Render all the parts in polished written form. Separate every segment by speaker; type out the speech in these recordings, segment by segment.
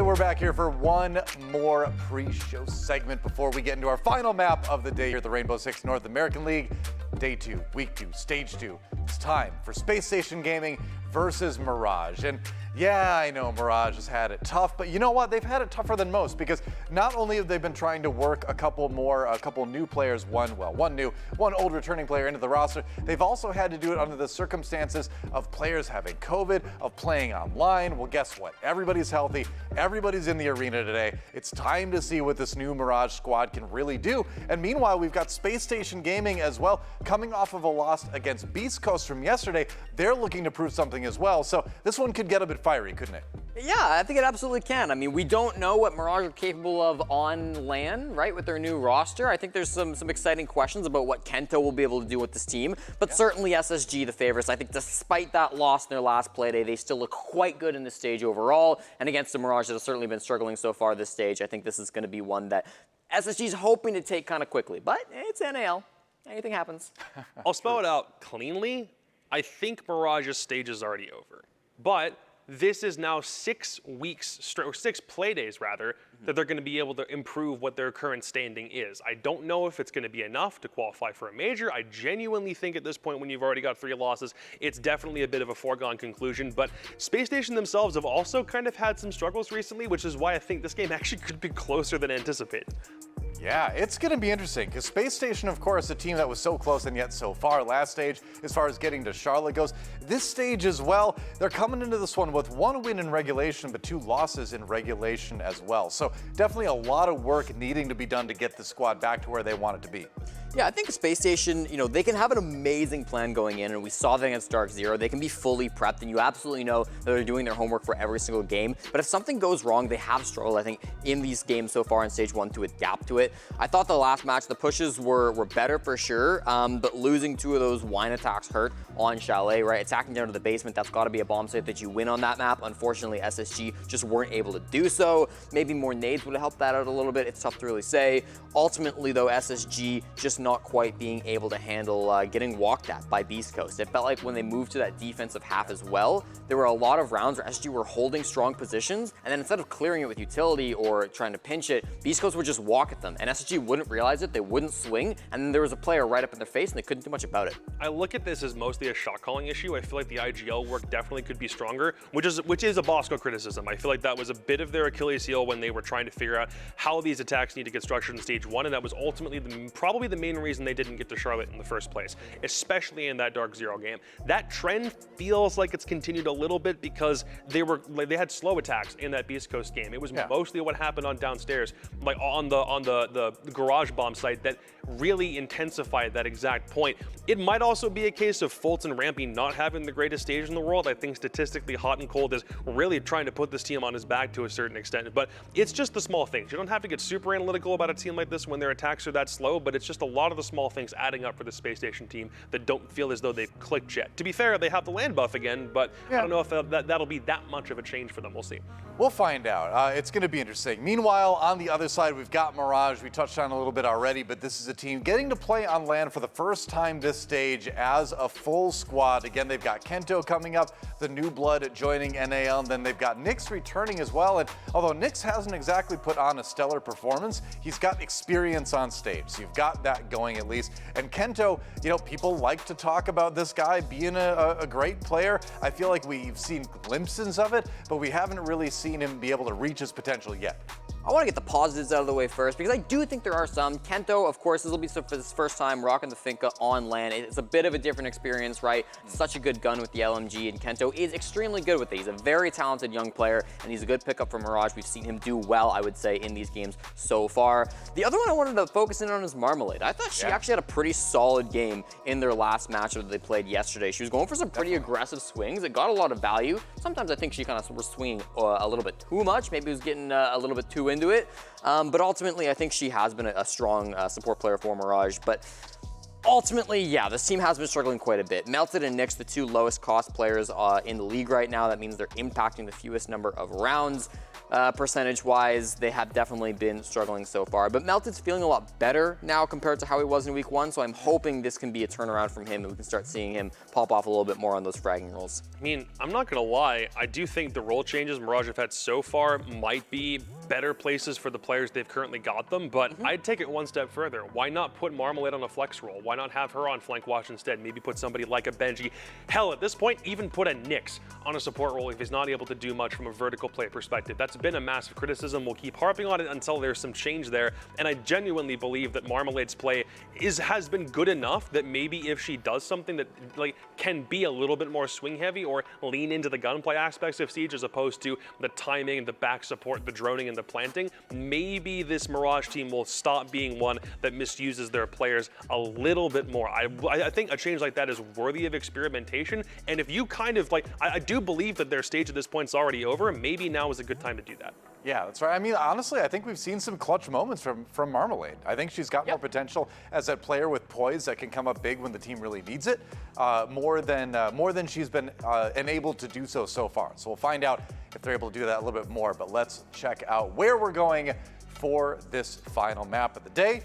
Speaker 1: we're back here for one more pre-show segment before we get into our final map of the day here at the Rainbow Six North American League. Day 2, Week 2, Stage 2. It's time for Space Station Gaming versus Mirage. And yeah, I know Mirage has had it tough, but you know what? They've had it tougher than most because not only have they been trying to work a couple new players, one new, one old returning player into the roster, they've also had to do it under the circumstances of players having COVID, of playing online. Well, guess what? Everybody's healthy. Everybody's in the arena today. It's time to see what this new Mirage squad can really do. And meanwhile, we've got Space Station Gaming as well, coming off of a loss against Beast Coast from yesterday. They're looking to prove something as well. So this one could get a bit fiery, couldn't it?
Speaker 2: Yeah, I think it absolutely can. I mean, we don't know what Mirage are capable of on LAN, right, with their new roster. I think there's some exciting questions about what Kento will be able to do with this team, but certainly SSG the favorites. I think despite that loss in their last Playday, they still look quite good in this stage overall, and against the Mirage that has certainly been struggling so far this stage, I think this is going to be one that SSG's hoping to take kind of quickly, but it's NAL. Anything happens.
Speaker 3: I'll spell it out cleanly. I think Mirage's stage is already over, but this is now 6 weeks straight, or 6 play days rather, that they're going to be able to improve what their current standing is. I don't know if it's going to be enough to qualify for a major. I genuinely think at this point, when you've already got 3 losses, it's definitely a bit of a foregone conclusion. But Space Station themselves have also kind of had some struggles recently, which is why I think this game actually could be closer than anticipated.
Speaker 1: Yeah, it's going to be interesting because Space Station, of course, a team that was so close and yet so far last stage as far as getting to Charlotte goes. This stage as well, they're coming into this one with 1 win in regulation but 2 losses in regulation as well. So definitely a lot of work needing to be done to get the squad back to where they want it to be.
Speaker 2: Yeah, I think Space Station, you know, they can have an amazing plan going in, and we saw that against Dark Zero. They can be fully prepped, and you absolutely know that they're doing their homework for every single game. But if something goes wrong, they have struggled, I think, in these games so far in Stage 1 to adapt to it. I thought the last match, the pushes were better for sure, but losing 2 of those wine attacks hurt on Chalet, right? Attacking down to the basement, that's got to be a bomb site that you win on that map. Unfortunately, SSG just weren't able to do so. Maybe more nades would have helped that out a little bit. It's tough to really say. Ultimately, though, SSG just not quite being able to handle getting walked at by Beast Coast. It felt like when they moved to that defensive half as well, there were a lot of rounds where SSG were holding strong positions, and then instead of clearing it with utility or trying to pinch it, Beast Coast would just walk at them, and SSG wouldn't realize it, they wouldn't swing, and then there was a player right up in their face, and they couldn't do much about it.
Speaker 3: I look at this as mostly a shot calling issue. I feel like the IGL work definitely could be stronger, which is a Bosco criticism. I feel like that was a bit of their Achilles heel when they were trying to figure out how these attacks need to get structured in Stage 1, and that was ultimately probably the main reason they didn't get to Charlotte in the first place, especially in that Dark Zero game. That trend feels like it's continued a little bit because they had slow attacks in that Beast Coast game. It was mostly what happened on downstairs, like on the garage bomb site, that really intensified that exact point. It might also be a case of Fultz and Rampy not having the greatest stage in the world. I think statistically, HotandCold is really trying to put this team on his back to a certain extent, but it's just the small things. You don't have to get super analytical about a team like this when their attacks are that slow, but it's just a lot of the small things adding up for the Space Station team that don't feel as though they've clicked yet. To be fair, they have the land buff again, but I don't know if that'll be that much of a change for them. We'll see.
Speaker 1: We'll find out. It's going to be interesting. Meanwhile, on the other side, we've got Mirage. We touched on it a little bit already, but this is a team getting to play on LAN for the first time this stage as a full squad. Again, they've got Kento coming up, the new blood joining NAL, and then they've got Nyx returning as well. And although Nyx hasn't exactly put on a stellar performance, he's got experience on stage. So you've got that going at least. And Kento, you know, people like to talk about this guy being a great player. I feel like we've seen glimpses of it, but we haven't really seen him be able to reach his potential yet.
Speaker 2: I want to get the positives out of the way first because I do think there are some. Kento, of course, this will be for his first time rocking the Finca on LAN. It's a bit of a different experience, right? Such a good gun with the LMG, and Kento is extremely good with it. He's a very talented young player, and he's a good pickup for Mirage. We've seen him do well, I would say, in these games so far. The other one I wanted to focus in on is Marmalade. I thought she actually had a pretty solid game in their last match that they played yesterday. She was going for some pretty aggressive swings. It got a lot of value. Sometimes I think she kind of was swinging a little bit too much. Maybe it was getting a little bit too into it. But ultimately, I think she has been a strong support player for Mirage. But ultimately, yeah, this team has been struggling quite a bit. Melted and Nyx, the 2 lowest cost players in the league right now. That means they're impacting the fewest number of rounds. percentage-wise, they have definitely been struggling so far. But Melton's feeling a lot better now compared to how he was in week 1, so I'm hoping this can be a turnaround from him and we can start seeing him pop off a little bit more on those fragging rolls.
Speaker 3: I mean, I'm not going to lie. I do think the role changes Mirage have had so far might be better places for the players they've currently got them, but I'd take it one step further. Why not put Marmalade on a flex role? Why not have her on flank watch instead? Maybe put somebody like a Benji. Hell, at this point, even put a Nyx on a support role if he's not able to do much from a vertical play perspective. That's been a massive criticism. We'll keep harping on it until there's some change there, and I genuinely believe that Marmalade's play has been good enough that maybe if she does something that can be a little bit more swing heavy or lean into the gunplay aspects of Siege as opposed to the timing, the back support, the droning, and the planting, maybe this Mirage team will stop being one that misuses their players a little bit more. I think a change like that is worthy of experimentation, and if you kind of I do believe that their stage at this point is already over, maybe now is a good time to do that.
Speaker 1: Yeah, that's right. I mean, honestly, I think we've seen some clutch moments from Marmalade. I think she's got more potential as that player with poise that can come up big when the team really needs it, more than she's been enabled to do so far. So we'll find out if they're able to do that a little bit more. But let's check out where we're going for this final map of the day.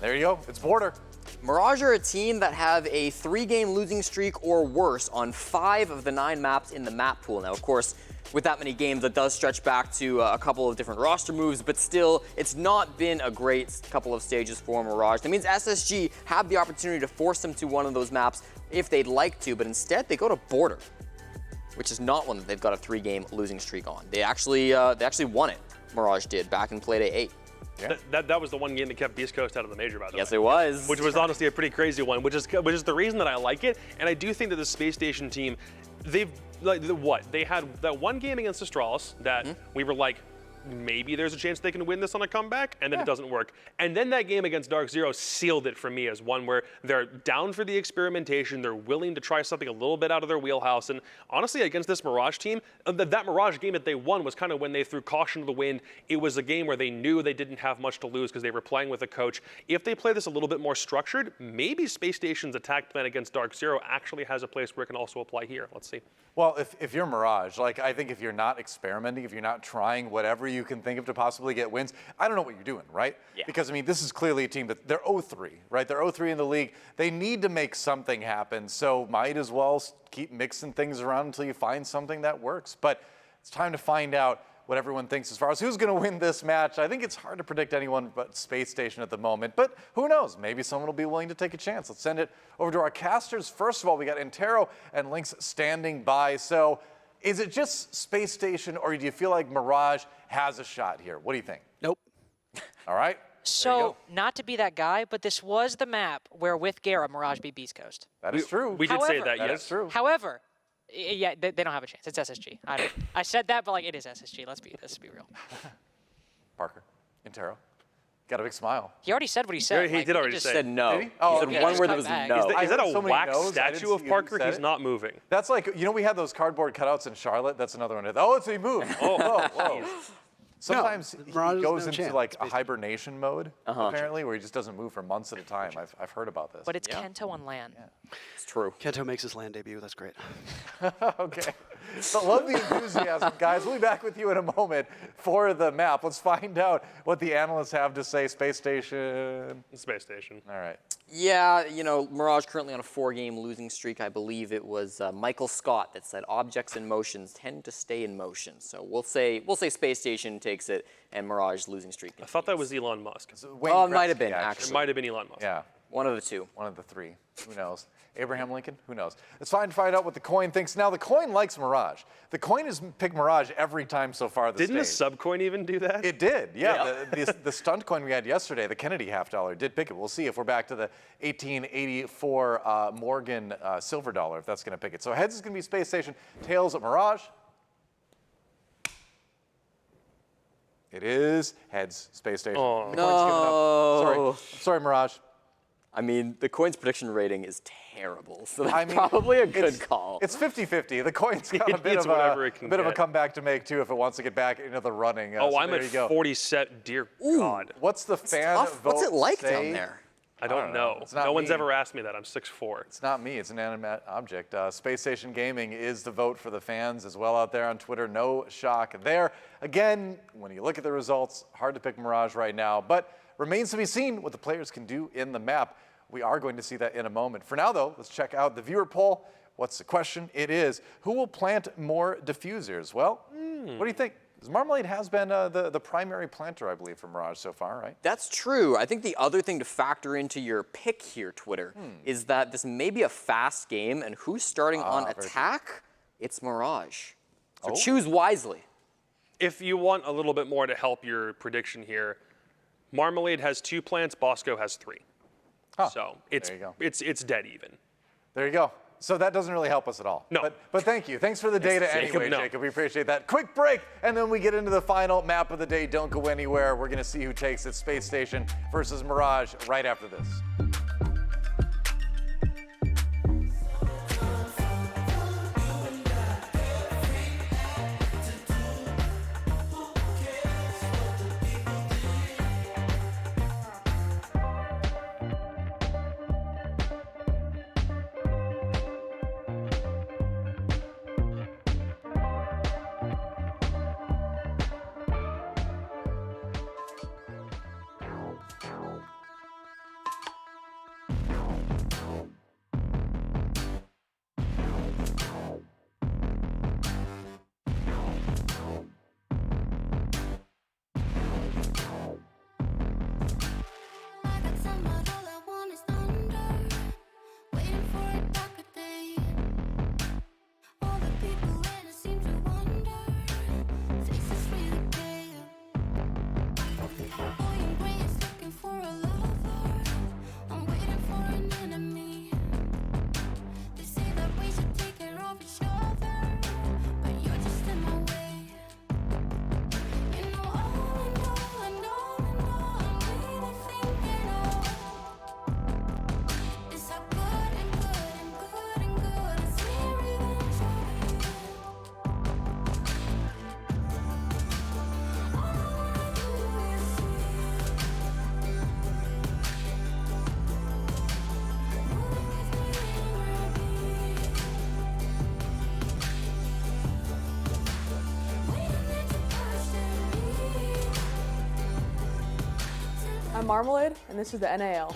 Speaker 1: There you go. It's Border.
Speaker 2: Mirage are a team that have a 3-game losing streak or worse on 5 of the 9 maps in the map pool. Now, of course, with that many games, that does stretch back to a couple of different roster moves, but still, it's not been a great couple of stages for Mirage. That means SSG have the opportunity to force them to one of those maps if they'd like to, but instead they go to Border, which is not one that they've got a 3-game losing streak on. They actually won it, Mirage did, back in Playday 8.
Speaker 3: Yeah. That was the one game that kept Beast Coast out of the major, by the way.
Speaker 2: Yes, it was.
Speaker 3: Which was honestly a pretty crazy one, which is the reason that I like it. And I do think that the Space Station team, they've they had that one game against Astralis that we were like, maybe there's a chance they can win this on a comeback, and then it doesn't work. And then that game against Dark Zero sealed it for me as one where they're down for the experimentation, they're willing to try something a little bit out of their wheelhouse, and honestly, against this Mirage team, that Mirage game that they won was kind of when they threw caution to the wind. It was a game where they knew they didn't have much to lose because they were playing with a coach. If they play this a little bit more structured, maybe Space Station's attack plan against Dark Zero actually has a place where it can also apply here. Let's see.
Speaker 1: Well, if you're Mirage, I think if you're not experimenting, if you're not trying whatever you can think of to possibly get wins, I don't know what you're doing, right?
Speaker 2: Yeah.
Speaker 1: Because, I mean, this is clearly a team that they're 0-3, right? They're 0-3 in the league. They need to make something happen, so might as well keep mixing things around until you find something that works. But it's time to find out what everyone thinks as far as who's going to win this match. I think it's hard to predict anyone but Space Station at the moment, but who knows? Maybe someone will be willing to take a chance. Let's send it over to our casters. First of all, we got Intero and Lynx standing by. So is it just Space Station, or do you feel like Mirage has a shot here? What do you think?
Speaker 4: Nope.
Speaker 1: All right.
Speaker 4: So, not to be that guy, but this was the map where with Gera, Mirage beat Beast Coast.
Speaker 1: That is true.
Speaker 3: We did say
Speaker 4: However,
Speaker 3: that,
Speaker 1: That
Speaker 3: yes.
Speaker 1: is true.
Speaker 4: However, yeah, they don't have a chance. It's SSG. I said that, but it is SSG. Let's be real.
Speaker 1: Parker, Intero, got a big smile.
Speaker 4: He already said what he said.
Speaker 3: He did already
Speaker 2: Just
Speaker 3: say
Speaker 2: said no.
Speaker 1: Did he? Oh,
Speaker 2: He
Speaker 1: okay.
Speaker 2: said one word that
Speaker 4: Cut
Speaker 2: was
Speaker 4: back.
Speaker 2: no.
Speaker 3: Is that
Speaker 1: I heard
Speaker 3: a
Speaker 1: so many
Speaker 3: wax
Speaker 1: no's, I didn't
Speaker 3: statue
Speaker 1: see
Speaker 3: of
Speaker 1: who
Speaker 3: Parker?
Speaker 1: said
Speaker 3: He's
Speaker 1: it.
Speaker 3: not moving.
Speaker 1: That's like, we had those cardboard cutouts in Charlotte. That's another one. Oh, it's a move. Whoa. Sometimes
Speaker 5: Mirage
Speaker 1: he
Speaker 5: has
Speaker 1: goes
Speaker 5: no
Speaker 1: into
Speaker 5: chance.
Speaker 1: like a hibernation mode, apparently, where he just doesn't move for months at a time. I've heard about this.
Speaker 4: But it's Kento on land.
Speaker 2: It's true.
Speaker 5: Kento makes his land debut. That's great.
Speaker 1: Okay. So love the enthusiasm, guys. We'll be back with you in a moment for the map. Let's find out what the analysts have to say. Space Station.
Speaker 3: Space Station.
Speaker 1: All right.
Speaker 2: Yeah, Mirage currently on a 4-game losing streak. I believe it was Michael Scott that said objects in motions tend to stay in motion. So we'll say Space Station takes it and Mirage losing streak.
Speaker 3: I thought that was Elon Musk.
Speaker 1: Wayne
Speaker 2: Oh, it might have
Speaker 1: Gretzky,
Speaker 2: been,
Speaker 3: It
Speaker 2: actually.
Speaker 3: might have been Elon Musk.
Speaker 1: Yeah.
Speaker 2: One of the two.
Speaker 1: One of the three. Who knows? Abraham Lincoln? Who knows? It's fine to find out what the coin thinks. Now, the coin likes Mirage. The coin has picked Mirage every time so far this
Speaker 3: Didn't the
Speaker 1: stage.
Speaker 3: subcoin even do that?
Speaker 1: It did, yeah. The stunt coin we had yesterday, the Kennedy $50, did pick it. We'll see if we're back to the 1884 Morgan silver dollar, if that's going to pick it. So heads is going to be Space Station, tails Mirage. It is heads, Space Station.
Speaker 3: Oh.
Speaker 1: The coin's given up. Sorry, Mirage.
Speaker 2: I mean, the coin's prediction rating is terrible, so that's
Speaker 1: I mean,
Speaker 2: probably a good call.
Speaker 1: It's 50-50. The coin's got a bit
Speaker 3: It's
Speaker 1: of
Speaker 3: whatever it can
Speaker 1: a
Speaker 3: get.
Speaker 1: comeback to make too if it wants to get back into the running.
Speaker 3: Oh,
Speaker 1: so
Speaker 3: I'm
Speaker 1: there
Speaker 3: at
Speaker 1: you go.
Speaker 3: 47. Dear God.
Speaker 1: What's the fan
Speaker 2: Tough.
Speaker 1: vote
Speaker 2: What's it like
Speaker 1: say?
Speaker 2: down there?
Speaker 3: I don't know.
Speaker 1: It's not
Speaker 3: No one's
Speaker 1: me.
Speaker 3: ever asked me that. I'm 6'4".
Speaker 1: It's not me, it's an inanimate object. Space Station Gaming is the vote for the fans as well out there on Twitter. No shock there. Again, when you look at the results, hard to pick Mirage right now, but remains to be seen what the players can do in the map. We are going to see that in a moment. For now, though, let's check out the viewer poll. What's the question? It is, who will plant more diffusers? Well, what do you think? Marmalade has been the primary planter, I believe, for Mirage so far, right?
Speaker 2: That's true. I think the other thing to factor into your pick here, Twitter, is that this may be a fast game, and who's starting on attack? It's Mirage. So choose wisely.
Speaker 3: If you want a little bit more to help your prediction here, Marmalade has 2 plants, Bosco has 3.
Speaker 1: Huh.
Speaker 3: So
Speaker 1: There you go.
Speaker 3: it's dead even.
Speaker 1: There you go. So that doesn't really help us at all.
Speaker 3: No.
Speaker 1: But thank you. Thanks for the data
Speaker 3: Jacob,
Speaker 1: anyway,
Speaker 3: no.
Speaker 1: Jacob. We appreciate that. Quick break, and then we get into the final map of the day. Don't go anywhere. We're going to see who takes it. Space Station versus Mirage right after this.
Speaker 6: I'm Marmalade, and this is the NAL.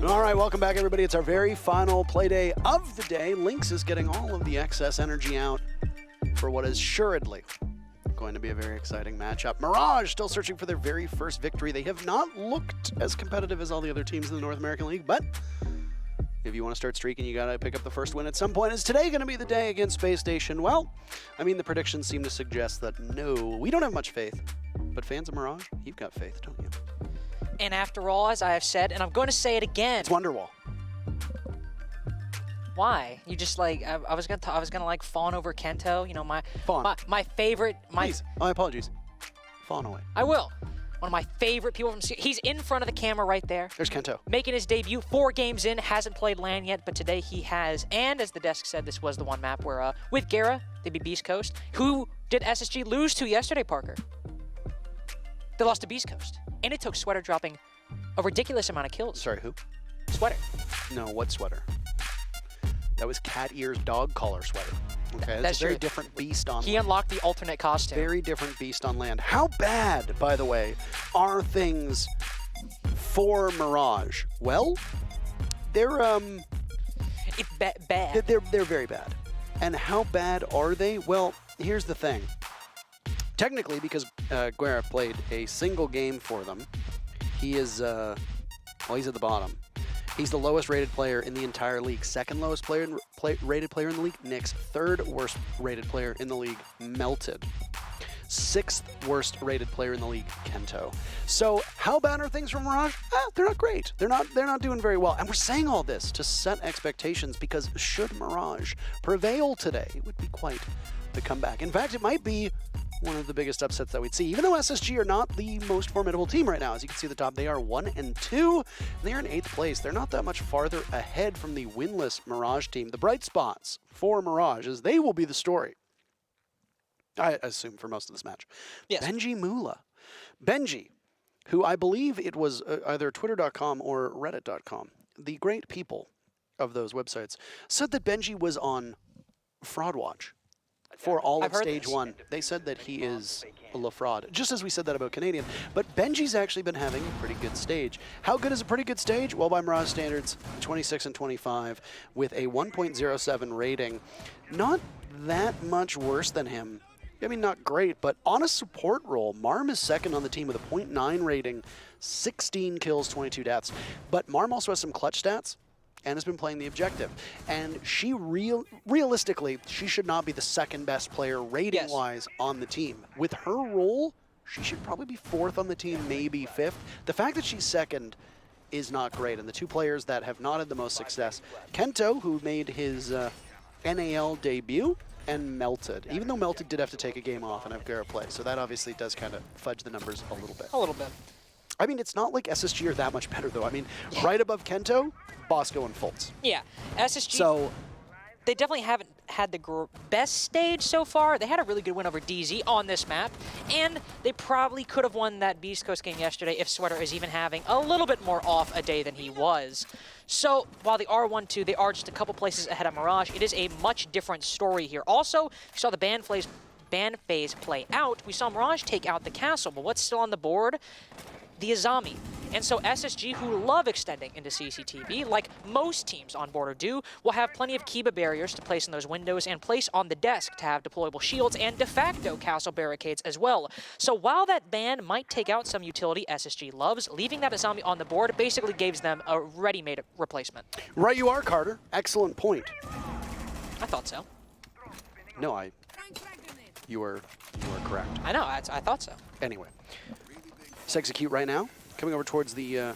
Speaker 5: All right, welcome back, everybody. It's our very final play day of the day. Lynx is getting all of the excess energy out for what is assuredly going to be a very exciting matchup. Mirage still searching for their very first victory. They have not looked as competitive as all the other teams in the North American League, but if you want to start streaking, you got to pick up the first win at some point. Is today going to be the day against Space Station? Well, I mean, the predictions seem to suggest that no, we don't have much faith. But fans of Mirage, you've got faith, don't you?
Speaker 4: And after all, as I have said, and I'm going to say it again.
Speaker 5: It's Wonderwall.
Speaker 4: Why? You just like I was gonna like fawn over Kento. You know my
Speaker 5: Fawn.
Speaker 4: my favorite.
Speaker 5: Please, my apologies. Fawn away.
Speaker 4: I will. One of my favorite people from. He's in front of the camera right there.
Speaker 5: There's Kento.
Speaker 4: Making his debut 4 games in, hasn't played LAN yet, but today he has. And as the desk said, this was the one map where with Gera, they'd be Beast Coast. Who did SSG lose to yesterday, Parker? They lost to Beast Coast. And it took Sweater dropping a ridiculous amount of kills.
Speaker 5: Sorry, who?
Speaker 4: Sweater.
Speaker 5: No, what sweater? That was Cat Ear's dog collar sweater. Okay,
Speaker 4: That's
Speaker 5: a very
Speaker 4: true.
Speaker 5: different beast on
Speaker 4: He
Speaker 5: land.
Speaker 4: unlocked the alternate costume.
Speaker 5: Very different beast on land. How bad, by the way, are things for Mirage? Well, they're
Speaker 4: It's bad.
Speaker 5: they're very bad. And how bad are they? Well, here's the thing. Technically, because Guerra played a single game for them, he is he's at the bottom. He's the lowest rated player in the entire league. Second lowest rated player in the league. Nick's third worst rated player in the league, Melted. 6th worst rated player in the league, Kento. So how bad are things from Mirage? They're not great. They're not doing very well. And we're saying all this to set expectations because should Mirage prevail today, it would be quite the comeback. In fact, it might be one of the biggest upsets that we'd see. Even though SSG are not the most formidable team right now, as you can see at the top, they are 1-2. They're in 8th place. They're not that much farther ahead from the winless Mirage team. The bright spots for Mirage is they will be the story, I assume, for most of this match.
Speaker 4: Yes.
Speaker 5: Benji Mula. Benji, who I believe it was either twitter.com or reddit.com, the great people of those websites, said that Benji was on Fraud Watch for all of stage 1. They said that he is a La Fraud, just as we said that about Canadian. But Benji's actually been having a pretty good stage. How good is a pretty good stage? Well, by Mirage standards, 26 and 25 with a 1.07 rating. Not that much worse than him. I mean, not great, but on a support role, Marm is second on the team with a 0.9 rating, 16 kills, 22 deaths. But Marm also has some clutch stats and has been playing the objective. And she realistically, she should not be the second best player rating-wise on the team. With her role, she should probably be 4th on the team, maybe 5th. The fact that she's second is not great. And the two players that have not had the most success, Kento, who made his NAL debut, and Melted. Even though Melted did have to take a game off and have Gara play, so that obviously does kind of fudge the numbers a little bit.
Speaker 4: A little bit.
Speaker 5: I mean, it's not like SSG are that much better, though. I mean, right above Kento, Bosco and Fultz.
Speaker 4: Yeah, SSG,
Speaker 5: So
Speaker 4: they definitely haven't had the best stage so far. They had a really good win over DZ on this map, and they probably could have won that Beast Coast game yesterday if Sweater is even having a little bit more off a day than he was. So while they are 1-2, they are just a couple places ahead of Mirage. It is a much different story here. Also, you saw the ban phase play out. We saw Mirage take out the castle, but what's still on the board? The Azami. And so SSG, who love extending into CCTV, like most teams on Border do, will have plenty of Kiba barriers to place in those windows and place on the desk to have deployable shields and de facto castle barricades as well. So while that ban might take out some utility SSG loves, leaving that Azami on the board basically gives them a ready-made replacement.
Speaker 5: right you are, Carter. Excellent point.
Speaker 4: I thought so.
Speaker 5: No, you are correct.
Speaker 4: I know, I thought so.
Speaker 5: Anyway, let's execute right now. Coming over towards the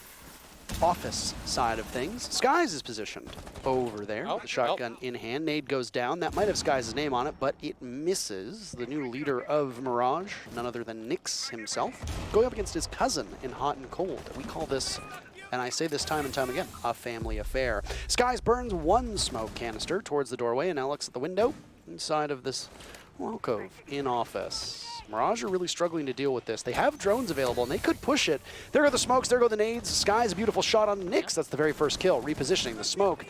Speaker 5: office side of things. Skies is positioned over there.
Speaker 4: Oh,
Speaker 5: The shotgun in hand. Nade goes down. That might have Skies' name on it, but it misses the new leader of Mirage, none other than Nyx himself, going up against his cousin in HotandCold. We call this, and I say this time and time again, a family affair. Skies burns one smoke canister towards the doorway and now looks at the window inside of this alcove in office. Mirage are really struggling to deal with this. They have drones available, and they could push it. There go the smokes, there go the nades. Sky's a beautiful shot on Nyx. That's the very first kill, repositioning the smoke.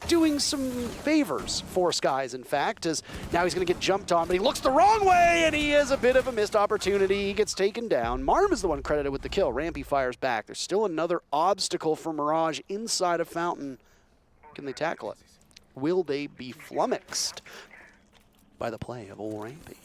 Speaker 5: Doing some favors for Skies, in fact, as now he's going to get jumped on, but he looks the wrong way, and he has a bit of a missed opportunity. He gets taken down. Marm is the one credited with the kill. Rampy fires back. There's still another obstacle for Mirage inside of Fountain. Can they tackle it? Will they be flummoxed by the play of old Rampy?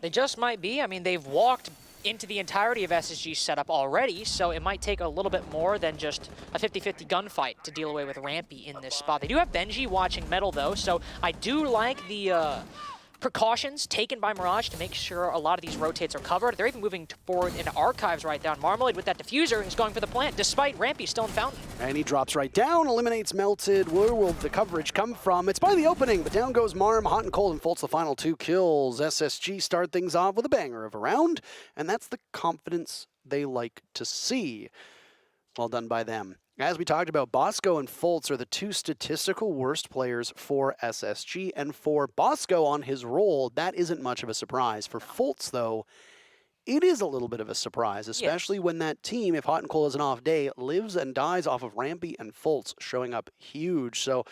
Speaker 4: They just might be. I mean, they've walked into the entirety of SSG's setup already, so it might take a little bit more than just a 50-50 gunfight to deal away with Rampy in this spot. They do have Benji watching Metal, though, so I do like the precautions taken by Mirage to make sure a lot of these rotates are covered. They're even moving forward into Archives right down. Marmalade with that diffuser is going for the plant, despite Rampy still in Fountain.
Speaker 5: And he drops right down, eliminates Melted. Where will the coverage come from? It's by the opening, but down goes Marm. HotandCold and Fultz the final 2 kills. SSG start things off with a banger of a round, and that's the confidence they like to see. Well done by them. As we talked about, Bosco and Fultz are the 2 statistical worst players for SSG, and for Bosco on his role, that isn't much of a surprise. For Fultz, though, it is a little bit of a surprise, especially when that team, if HotandCold has an off day, lives and dies off of Rampy and Fultz showing up huge. So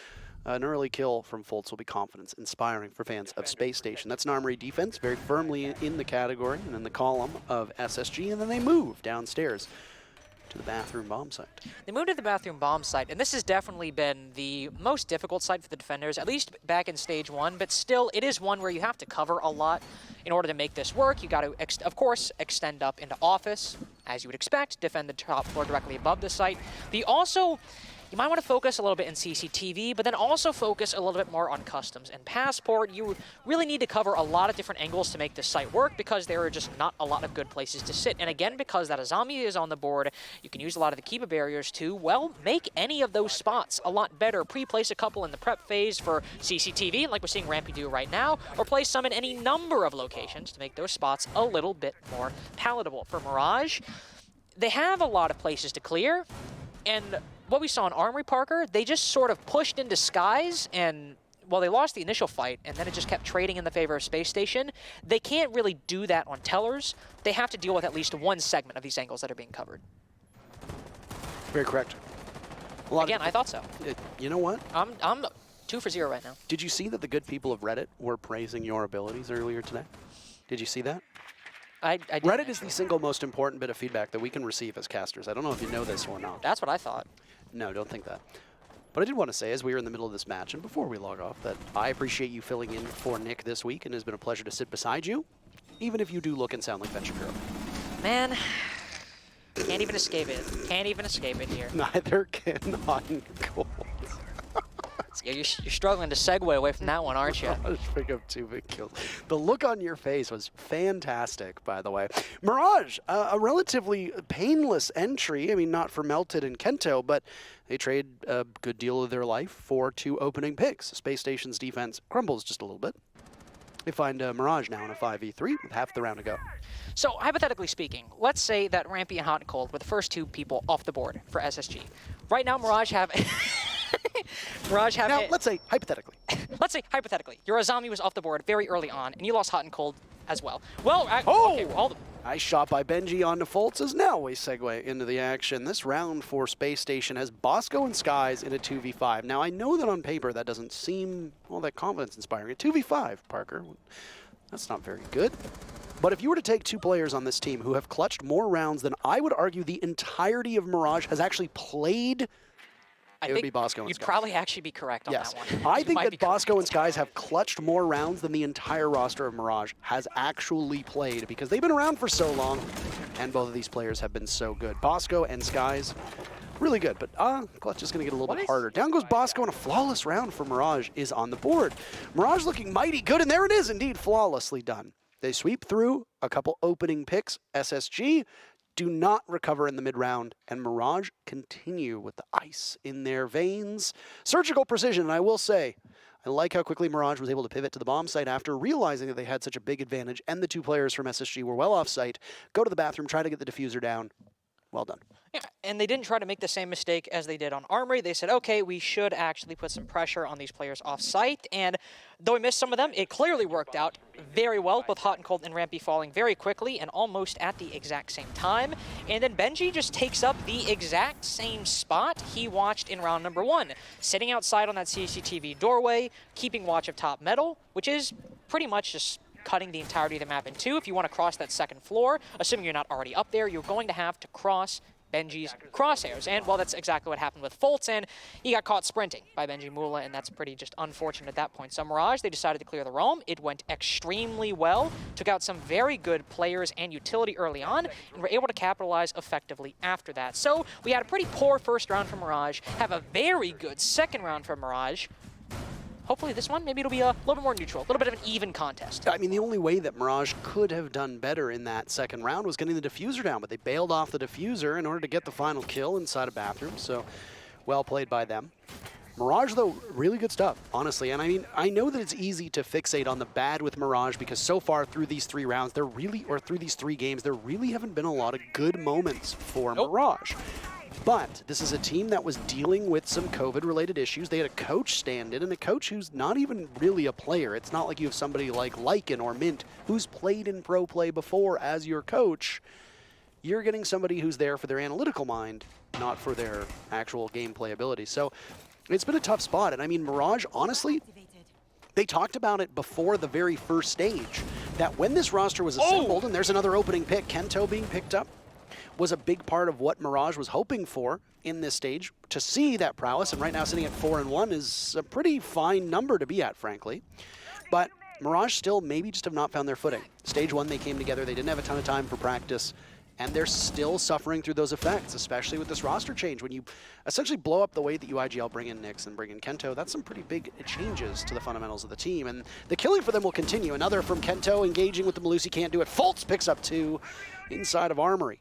Speaker 5: an early kill from Fultz will be confidence-inspiring for fans of Spacestation. That's an armory defense, very firmly in the category and in the column of SSG, and then they move downstairs to the bathroom bomb site.
Speaker 4: They moved to the bathroom bomb site, and this has definitely been the most difficult site for the defenders, at least back in stage 1, but still, it is one where you have to cover a lot in order to make this work. You got to, of course, extend up into office, as you would expect, defend the top floor directly above the site. But you also you might want to focus a little bit in CCTV, but then also focus a little bit more on customs and Passport. You really need to cover a lot of different angles to make this site work because there are just not a lot of good places to sit. And again, because that Azami is on the board, you can use a lot of the Kiba barriers to, well, make any of those spots a lot better. Pre-place a couple in the prep phase for CCTV, like we're seeing Rampy do right now, or place some in any number of locations to make those spots a little bit more palatable. For Mirage, they have a lot of places to clear, and what we saw in Armory, Parker, they just sort of pushed into skies, and well, they lost the initial fight, and then it just kept trading in the favor of Space Station. They can't really do that on Tellers. They have to deal with at least one segment of these angles that are being covered.
Speaker 5: Very correct.
Speaker 4: Again, I thought so.
Speaker 5: You know what?
Speaker 4: I'm 2 for 0 right now.
Speaker 5: Did you see that the good people of Reddit were praising your abilities earlier today? Did you see that?
Speaker 4: I
Speaker 5: Reddit is the single most important bit of feedback that we can receive as casters. I don't know if you know this or not.
Speaker 4: That's what I thought.
Speaker 5: No, don't think that. But I did want to say, as we were in the middle of this match, and before we log off, that I appreciate you filling in for Nick this week, and it has been a pleasure to sit beside you, even if you do look and sound like Ben Shapiro.
Speaker 4: Man, can't even escape it. Can't even escape it here.
Speaker 5: Neither can HotandCold.
Speaker 4: Yeah, you're struggling to segue away from that one, aren't you?
Speaker 5: Mirage pick up 2 big kills. The look on your face was fantastic, by the way. Mirage, a relatively painless entry. I mean, not for Melted and Kento, but they trade a good deal of their life for 2 opening picks. Space Station's defense crumbles just a little bit. They find Mirage now in a 5v3 with half the round to go.
Speaker 4: So, hypothetically speaking, let's say that Rampy and HotandCold were the first 2 people off the board for SSG. Right now, Mirage have...
Speaker 5: Now, let's say, hypothetically.
Speaker 4: Let's say, hypothetically, your Azami was off the board very early on, and you lost HotandCold as well. Well, okay,
Speaker 5: Nice shot by Benji on defaults as now we segue into the action. This round for Space Station has Bosco and Skies in a 2v5. Now, I know that on paper that doesn't seem all that confidence-inspiring. A 2v5, Parker, that's not very good. But if you were to take 2 players on this team who have clutched more rounds than I would argue the entirety of Mirage has actually played, it would be Bosco and
Speaker 4: You'd
Speaker 5: Skies.
Speaker 4: probably actually be correct on that one.
Speaker 5: I think that Bosco and Skies have clutched more rounds than the entire roster of Mirage has actually played because they've been around for so long, and both of these players have been so good. Bosco and Skies, really good, but clutch is going to get a little bit harder. Down goes Bosco, and a flawless round for Mirage is on the board. Mirage looking mighty good, and there it is, indeed, flawlessly done. They sweep through a couple opening picks. SSG do not recover in the mid-round, and Mirage continue with the ice in their veins. Surgical precision, and I will say, I like how quickly Mirage was able to pivot to the bomb site after realizing that they had such a big advantage, and the 2 players from SSG were well off site. Go to the bathroom, try to get the diffuser down. Well done.
Speaker 4: Yeah, and they didn't try to make the same mistake as they did on Armory. They said, okay, we should actually put some pressure on these players off-site, and though we missed some of them, it clearly worked out very well, both HotandCold and Rampy falling very quickly and almost at the exact same time. And then Benji just takes up the exact same spot he watched in round number 1, sitting outside on that CCTV doorway, keeping watch of top metal, which is pretty much just cutting the entirety of the map in 2. If you want to cross that 2nd floor, assuming you're not already up there, you're going to have to cross Benji's crosshairs. And, well, that's exactly what happened with Fultz, and he got caught sprinting by Benji Mula, and that's pretty just unfortunate at that point. So Mirage, they decided to clear the roam. It went extremely well, took out some very good players and utility early on, and were able to capitalize effectively after that. So we had a pretty poor first round for Mirage, have a very good second round for Mirage. Hopefully this one, maybe it'll be a little bit more neutral, a little bit of an even contest.
Speaker 5: I mean, the only way that Mirage could have done better in that second round was getting the diffuser down, but they bailed off the diffuser in order to get the final kill inside a bathroom, so well played by them. Mirage, though, really good stuff, honestly. And I mean, I know that it's easy to fixate on the bad with Mirage because so far through these 3 rounds, through these 3 games, there really haven't been a lot of good moments for Mirage. But this is a team that was dealing with some COVID-related issues. They had a coach stand in, and a coach who's not even really a player. It's not like you have somebody like Lycan or Mint who's played in pro play before as your coach. You're getting somebody who's there for their analytical mind, not for their actual gameplay ability. So it's been a tough spot. And I mean, Mirage, honestly, they talked about it before the very first stage, that when this roster was assembled, and there's another opening pick, Kento being picked up, was a big part of what Mirage was hoping for in this stage, to see that prowess, and right now sitting at 4-1 is a pretty fine number to be at, frankly. But Mirage still maybe just have not found their footing. Stage 1, they came together, they didn't have a ton of time for practice, and they're still suffering through those effects, especially with this roster change. When you essentially blow up the way that you IGL bring in Nyx and bring in Kento, that's some pretty big changes to the fundamentals of the team, and the killing for them will continue. Another from Kento engaging with the Melusi, can't do it. Fultz picks up 2 inside of Armory.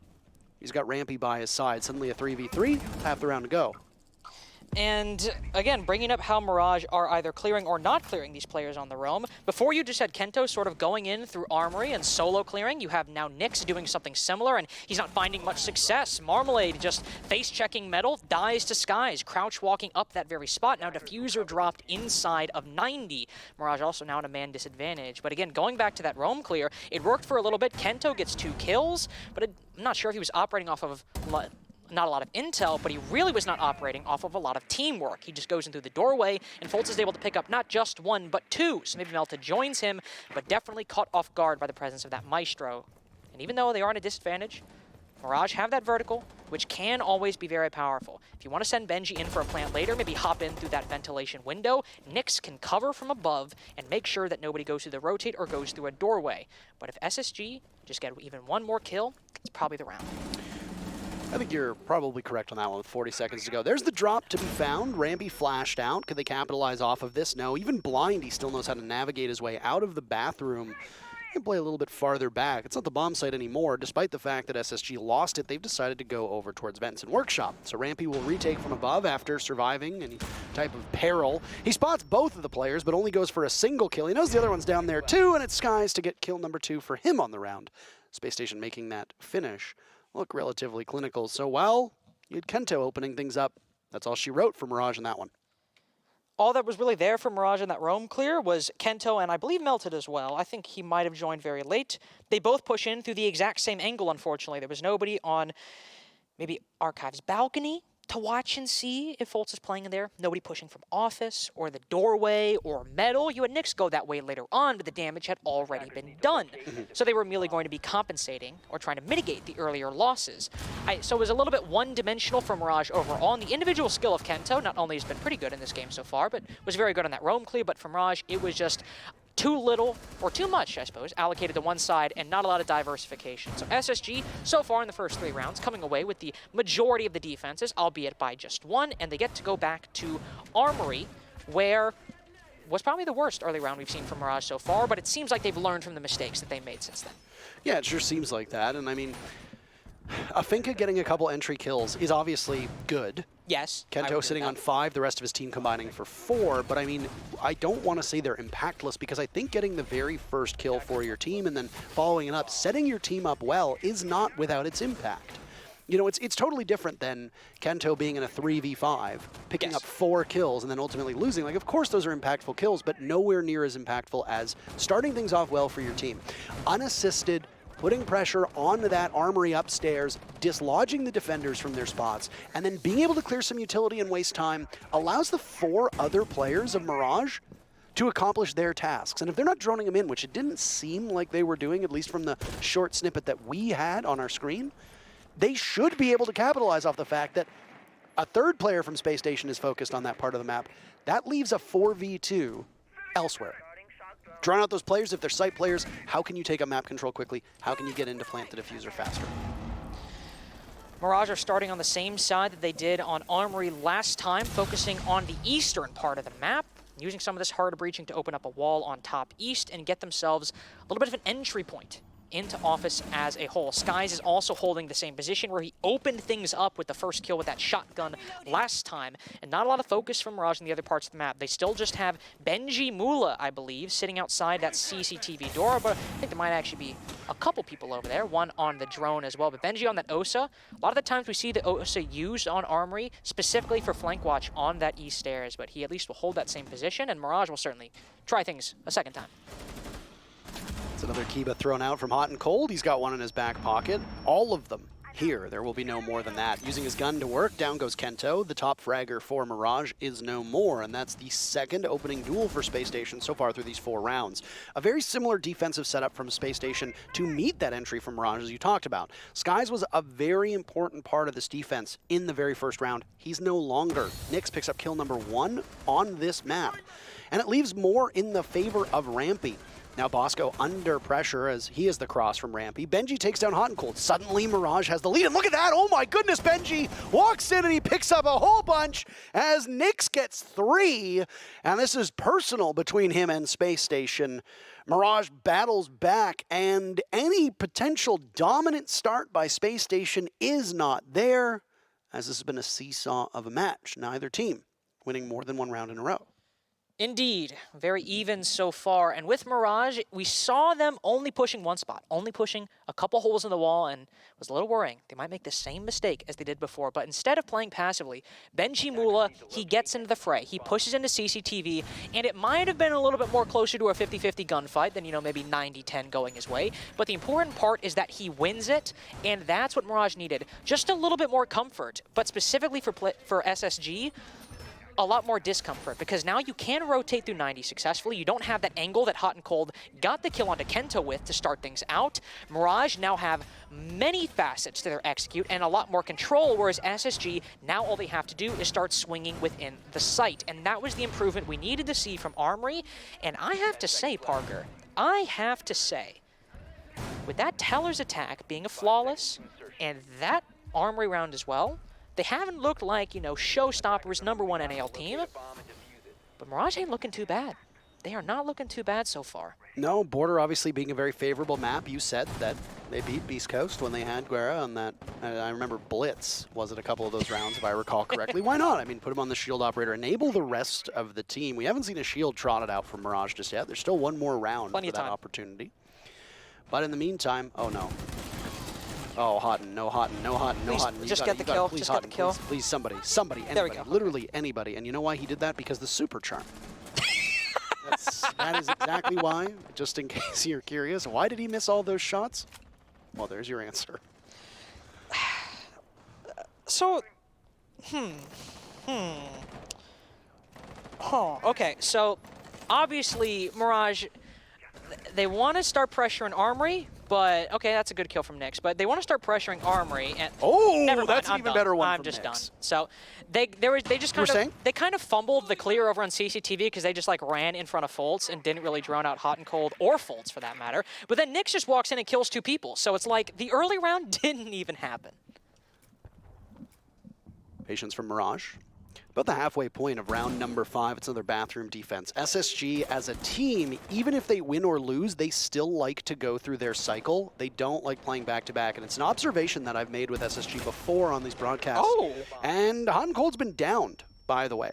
Speaker 5: He's got Rampy by his side. Suddenly a 3v3, half the round to go.
Speaker 4: And again, bringing up how Mirage are either clearing or not clearing these players on the roam. Before you just had Kento sort of going in through Armory and solo clearing. You have now Nyx doing something similar, and he's not finding much success. Marmalade just face-checking Metal, dies to Skies, crouch walking up that very spot. Now Diffuser dropped inside of 90. Mirage also now at a man disadvantage. But again, going back to that roam clear, it worked for a little bit. Kento gets 2 kills, but I'm not sure if he was operating off of not a lot of intel, but he really was not operating off of a lot of teamwork. He just goes in through the doorway, and Fultz is able to pick up not just 1, but 2. So maybe Melta joins him, but definitely caught off guard by the presence of that Maestro. And even though they are at a disadvantage, Mirage have that vertical, which can always be very powerful. If you want to send Benji in for a plant later, maybe hop in through that ventilation window. Nyx can cover from above and make sure that nobody goes through the rotate or goes through a doorway. But if SSG just get even 1 more kill, it's probably the round.
Speaker 5: I think you're probably correct on that one with 40 seconds to go. There's the drop to be found. Rampy flashed out. Could they capitalize off of this? No. Even blind, he still knows how to navigate his way out of the bathroom and play a little bit farther back. It's not the bomb site anymore. Despite the fact that SSG lost it, they've decided to go over towards Benson Workshop. So Rampy will retake from above after surviving any type of peril. He spots both of the players, but only goes for a single kill. He knows the other one's down there too, and it's Skies to get kill number 2 for him on the round. Spacestation making that finish look relatively clinical. So while you had Kento opening things up, that's all she wrote for Mirage in that one.
Speaker 4: All that was really there for Mirage in that roam clear was Kento, and I believe Melted as well. I think he might have joined very late. They both push in through the exact same angle, unfortunately. There was nobody on maybe Archive's balcony to watch and see if Fultz is playing in there. Nobody pushing from office or the doorway or Metal. You had Nyx go that way later on, but the damage had already been done. So they were merely going to be compensating or trying to mitigate the earlier losses. So it was a little bit one-dimensional for Mirage overall, and the individual skill of Kento not only has been pretty good in this game so far, but was very good on that roam clear, but for Mirage, it was just too little, or too much, I suppose, allocated to one side and not a lot of diversification. So SSG, so far in the first 3 rounds, coming away with the majority of the defenses, albeit by just 1, and they get to go back to Armory, where was probably the worst early round we've seen from Mirage so far, but it seems like they've learned from the mistakes that they made since then.
Speaker 5: Yeah, it sure seems like that, and I mean, Afinka getting a couple entry kills is obviously good.
Speaker 4: Yes.
Speaker 5: Kento sitting on 5, the rest of his team combining for 4, but I mean, I don't want to say they're impactless because I think getting the very first kill for your team and then following it up, setting your team up well is not without its impact. You know, it's totally different than Kento being in a 3v5, picking up 4 kills and then ultimately losing. Like, of course those are impactful kills, but nowhere near as impactful as starting things off well for your team. Unassisted, putting pressure onto that Armory upstairs, dislodging the defenders from their spots, and then being able to clear some utility and waste time allows the 4 other players of Mirage to accomplish their tasks. And if they're not droning them in, which it didn't seem like they were doing, at least from the short snippet that we had on our screen, they should be able to capitalize off the fact that a 3rd player from Spacestation is focused on that part of the map. That leaves a 4v2 elsewhere. Drawing out those players, if they're site players, how can you take up map control quickly? How can you get into plant the diffuser faster?
Speaker 4: Mirage are starting on the same side that they did on Armory last time, focusing on the eastern part of the map, using some of this hard breaching to open up a wall on top east and get themselves a little bit of an entry point into Office as a whole. Skies is also holding the same position where he opened things up with the first kill with that shotgun last time, and not a lot of focus from Mirage in the other parts of the map. They still just have Benji Mula, I believe, sitting outside that CCTV door, but I think there might actually be a couple people over there, one on the drone as well. But Benji on that OSA, a lot of the times we see the OSA used on Armory, specifically for flank watch on that east stairs, but he at least will hold that same position, and Mirage will certainly try things a second time.
Speaker 5: Another Kiba thrown out from HotandCold. He's got one in his back pocket. All of them here. There will be no more than that. Using his gun to work, down goes Kento. The top fragger for Mirage is no more, and that's the 2nd opening duel for Spacestation so far through these 4 rounds. A very similar defensive setup from Spacestation to meet that entry from Mirage, as you talked about. Skies was a very important part of this defense in the very first round. He's no longer. Nyx picks up kill number 1 on this map, and it leaves more in the favor of Rampy. Now Bosco under pressure as he is the cross from Rampy. Benji takes down HotandCold. Suddenly Mirage has the lead, and look at that! Oh my goodness, Benji walks in and he picks up a whole bunch as Nyx gets 3, and this is personal between him and Spacestation. Mirage battles back, and any potential dominant start by Spacestation is not there, as this has been a seesaw of a match. Neither team winning more than one round in a row.
Speaker 4: Indeed, very even so far. And with Mirage, we saw them only pushing one spot, only pushing a couple holes in the wall, and it was a little worrying. They might make the same mistake as they did before, but instead of playing passively, Benji Mula, he gets into the fray. He pushes into CCTV, and it might have been a little bit more closer to a 50-50 gunfight than, you know, maybe 90-10 going his way. But the important part is that he wins it, and that's what Mirage needed. Just a little bit more comfort, but specifically for SSG, a lot more discomfort, because now you can rotate through 90 successfully. You don't have that angle that HotandCold got the kill onto Kento with to start things out. Mirage now have many facets to their execute and a lot more control, whereas SSG, now all they have to do is start swinging within the site. And that was the improvement we needed to see from Armory. And I have to say, Parker, with that Teller's attack being a flawless, and that Armory round as well, they haven't looked like, you know, showstoppers #1 NAL team, but Mirage ain't looking too bad. They are not looking too bad so far.
Speaker 5: No, Border obviously being a very favorable map. You said that they beat Beast Coast when they had Guerra on that. I remember Blitz was it a couple of those rounds, if I recall correctly. Why not? I mean, put him on the shield operator, enable the rest of the team. We haven't seen a shield trotted out from Mirage just yet. There's still one more round for that opportunity. But in the meantime, oh no. Oh, Hotand, no Hotand, no Hotand, no Hotand.
Speaker 4: Just get the kill, just get the kill.
Speaker 5: Please, somebody, anybody, literally anybody. And you know why he did that? Because the super charm. That is exactly why, just in case you're curious. Why did he miss all those shots? Well, there's your answer.
Speaker 4: So, okay, so obviously Mirage, they want to start pressuring Armory, but okay, that's a good kill from Nyx. But they want to start pressuring Armory, and never mind,
Speaker 5: that's an even better one.
Speaker 4: I'm
Speaker 5: from
Speaker 4: just
Speaker 5: Nyx.
Speaker 4: done. So they kind of fumbled the clear over on CCTV because they just like ran in front of Foltz and didn't really drone out HotandCold or Foltz for that matter. But then Nyx just walks in and kills 2 people. So it's like the early round didn't even happen.
Speaker 5: Patience from Mirage. About the halfway point of round number 5, it's another bathroom defense. SSG as a team, even if they win or lose, they still like to go through their cycle. They don't like playing back-to-back, and it's an observation that I've made with SSG before on these broadcasts. Oh! And HotandCold's been downed, by the way.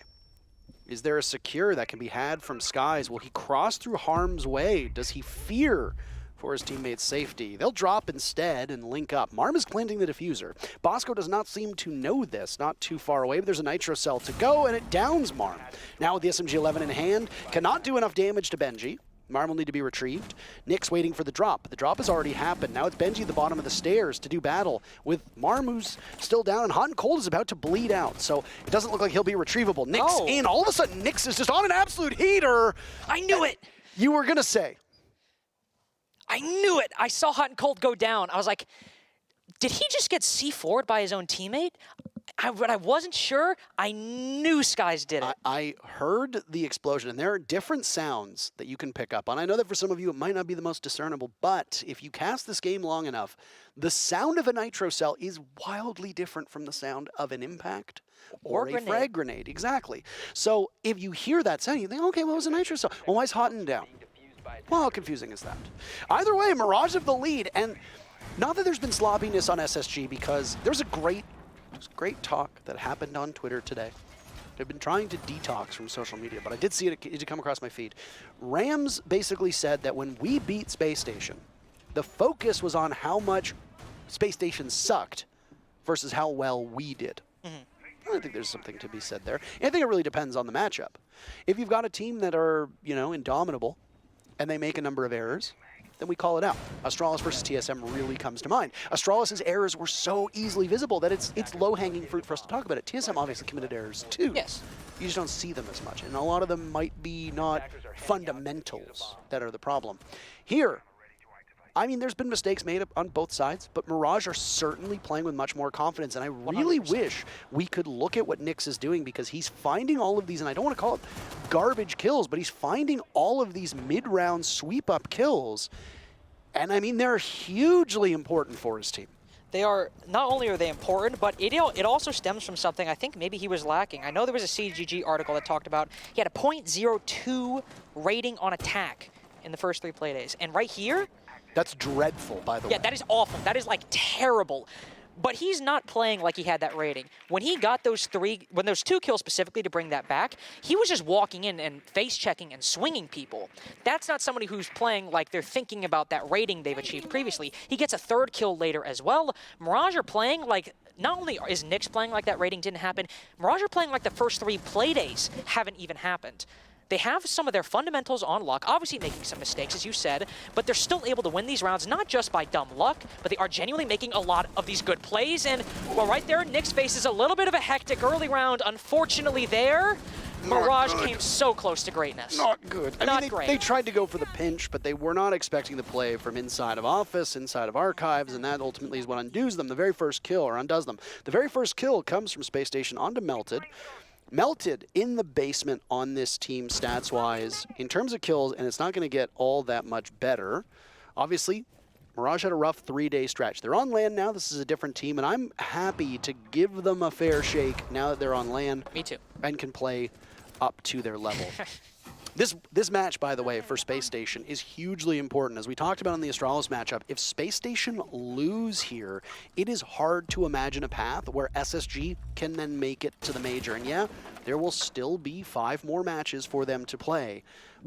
Speaker 5: Is there a secure that can be had from Skies? Will he cross through harm's way? Does he fear for his teammates' safety? They'll drop instead and link up. Marm is planting the diffuser. Bosco does not seem to know this, not too far away, but there's a nitro cell to go, and it downs Marm. Now with the SMG-11 in hand, cannot do enough damage to Benji. Marm will need to be retrieved. Nyx waiting for the drop. The drop has already happened. Now it's Benji at the bottom of the stairs to do battle with Marm, who's still down, and HotandCold is about to bleed out, so it doesn't look like he'll be retrievable. Nyx in. All of a sudden, Nyx is just on an absolute heater.
Speaker 4: I knew it!
Speaker 5: You were going to say.
Speaker 4: I knew it! I saw HotandCold go down. I was like, did he just get C4'd by his own teammate? But I wasn't sure. I knew Skies did it.
Speaker 5: I heard the explosion, and there are different sounds that you can pick up on. I know that for some of you it might not be the most discernible, but if you cast this game long enough, the sound of a nitro cell is wildly different from the sound of an impact or a frag grenade. Exactly. So if you hear that sound, you think, okay, well, it was a nitro cell. Well, why is Hotand down? Well, how confusing is that? Either way, Mirage of the lead, and not that there's been sloppiness on SSG, because there's great talk that happened on Twitter today. I've been trying to detox from social media, but I did see it come across my feed. Rams basically said that when we beat Spacestation, the focus was on how much Spacestation sucked versus how well we did. I think there's something to be said there. And I think it really depends on the matchup. If you've got a team that are, you know, indomitable, and they make a number of errors, then we call it out. Astralis versus TSM really comes to mind. Astralis' errors were so easily visible that it's low-hanging fruit for us to talk about it. TSM obviously committed errors too.
Speaker 4: Yes.
Speaker 5: You just don't see them as much, and a lot of them might be not fundamentals that are the problem. Here, I mean, there's been mistakes made on both sides, but Mirage are certainly playing with much more confidence, and I really
Speaker 4: 100%.
Speaker 5: wish we could look at what Nyx is doing, because he's finding all of these, and I don't want to call it garbage kills, but he's finding all of these mid-round sweep-up kills, and I mean, they're hugely important for his team.
Speaker 4: They are, not only are they important, but it also stems from something I think maybe he was lacking. I know there was a CGG article that talked about he had a .02 rating on attack in the first 3 Playdays, and right here,
Speaker 5: That's dreadful, by the way.
Speaker 4: yeah, that is awful. That is like terrible. But he's not playing like he had that rating. When he got those 2 kills specifically to bring that back, he was just walking in and face checking and swinging people. That's not somebody who's playing like they're thinking about that rating they've achieved previously. He gets a 3rd kill later as well. Mirage are playing like, not only is Nyx playing like that rating didn't happen, Mirage are playing like the first 3 Playdays haven't even happened. They have some of their fundamentals on lock, obviously making some mistakes, as you said, but they're still able to win these rounds, not just by dumb luck, but they are genuinely making a lot of these good plays. And, well, right there, Nyx faces a little bit of a hectic early round. Unfortunately there, Mirage came so close to greatness.
Speaker 5: Not good. I mean,
Speaker 4: great.
Speaker 5: They tried to go for the pinch, but they were not expecting the play from inside of Office, inside of Archives, and that ultimately is what undoes them. The very first kill, or undoes them. The very first kill comes from Spacestation onto Melted. Melted in the basement on this team stats-wise in terms of kills, and it's not going to get all that much better. Obviously, Mirage had a rough 3-day stretch. They're on land now. This is a different team, and I'm happy to give them a fair shake now that they're on land.
Speaker 4: Me too.
Speaker 5: And can play up to their level. This match, by the way, for Space Station is hugely important. As we talked about in the Astralis matchup, if Space Station lose here, it is hard to imagine a path where SSG can then make it to the major. And yeah, there will still be 5 more matches for them to play,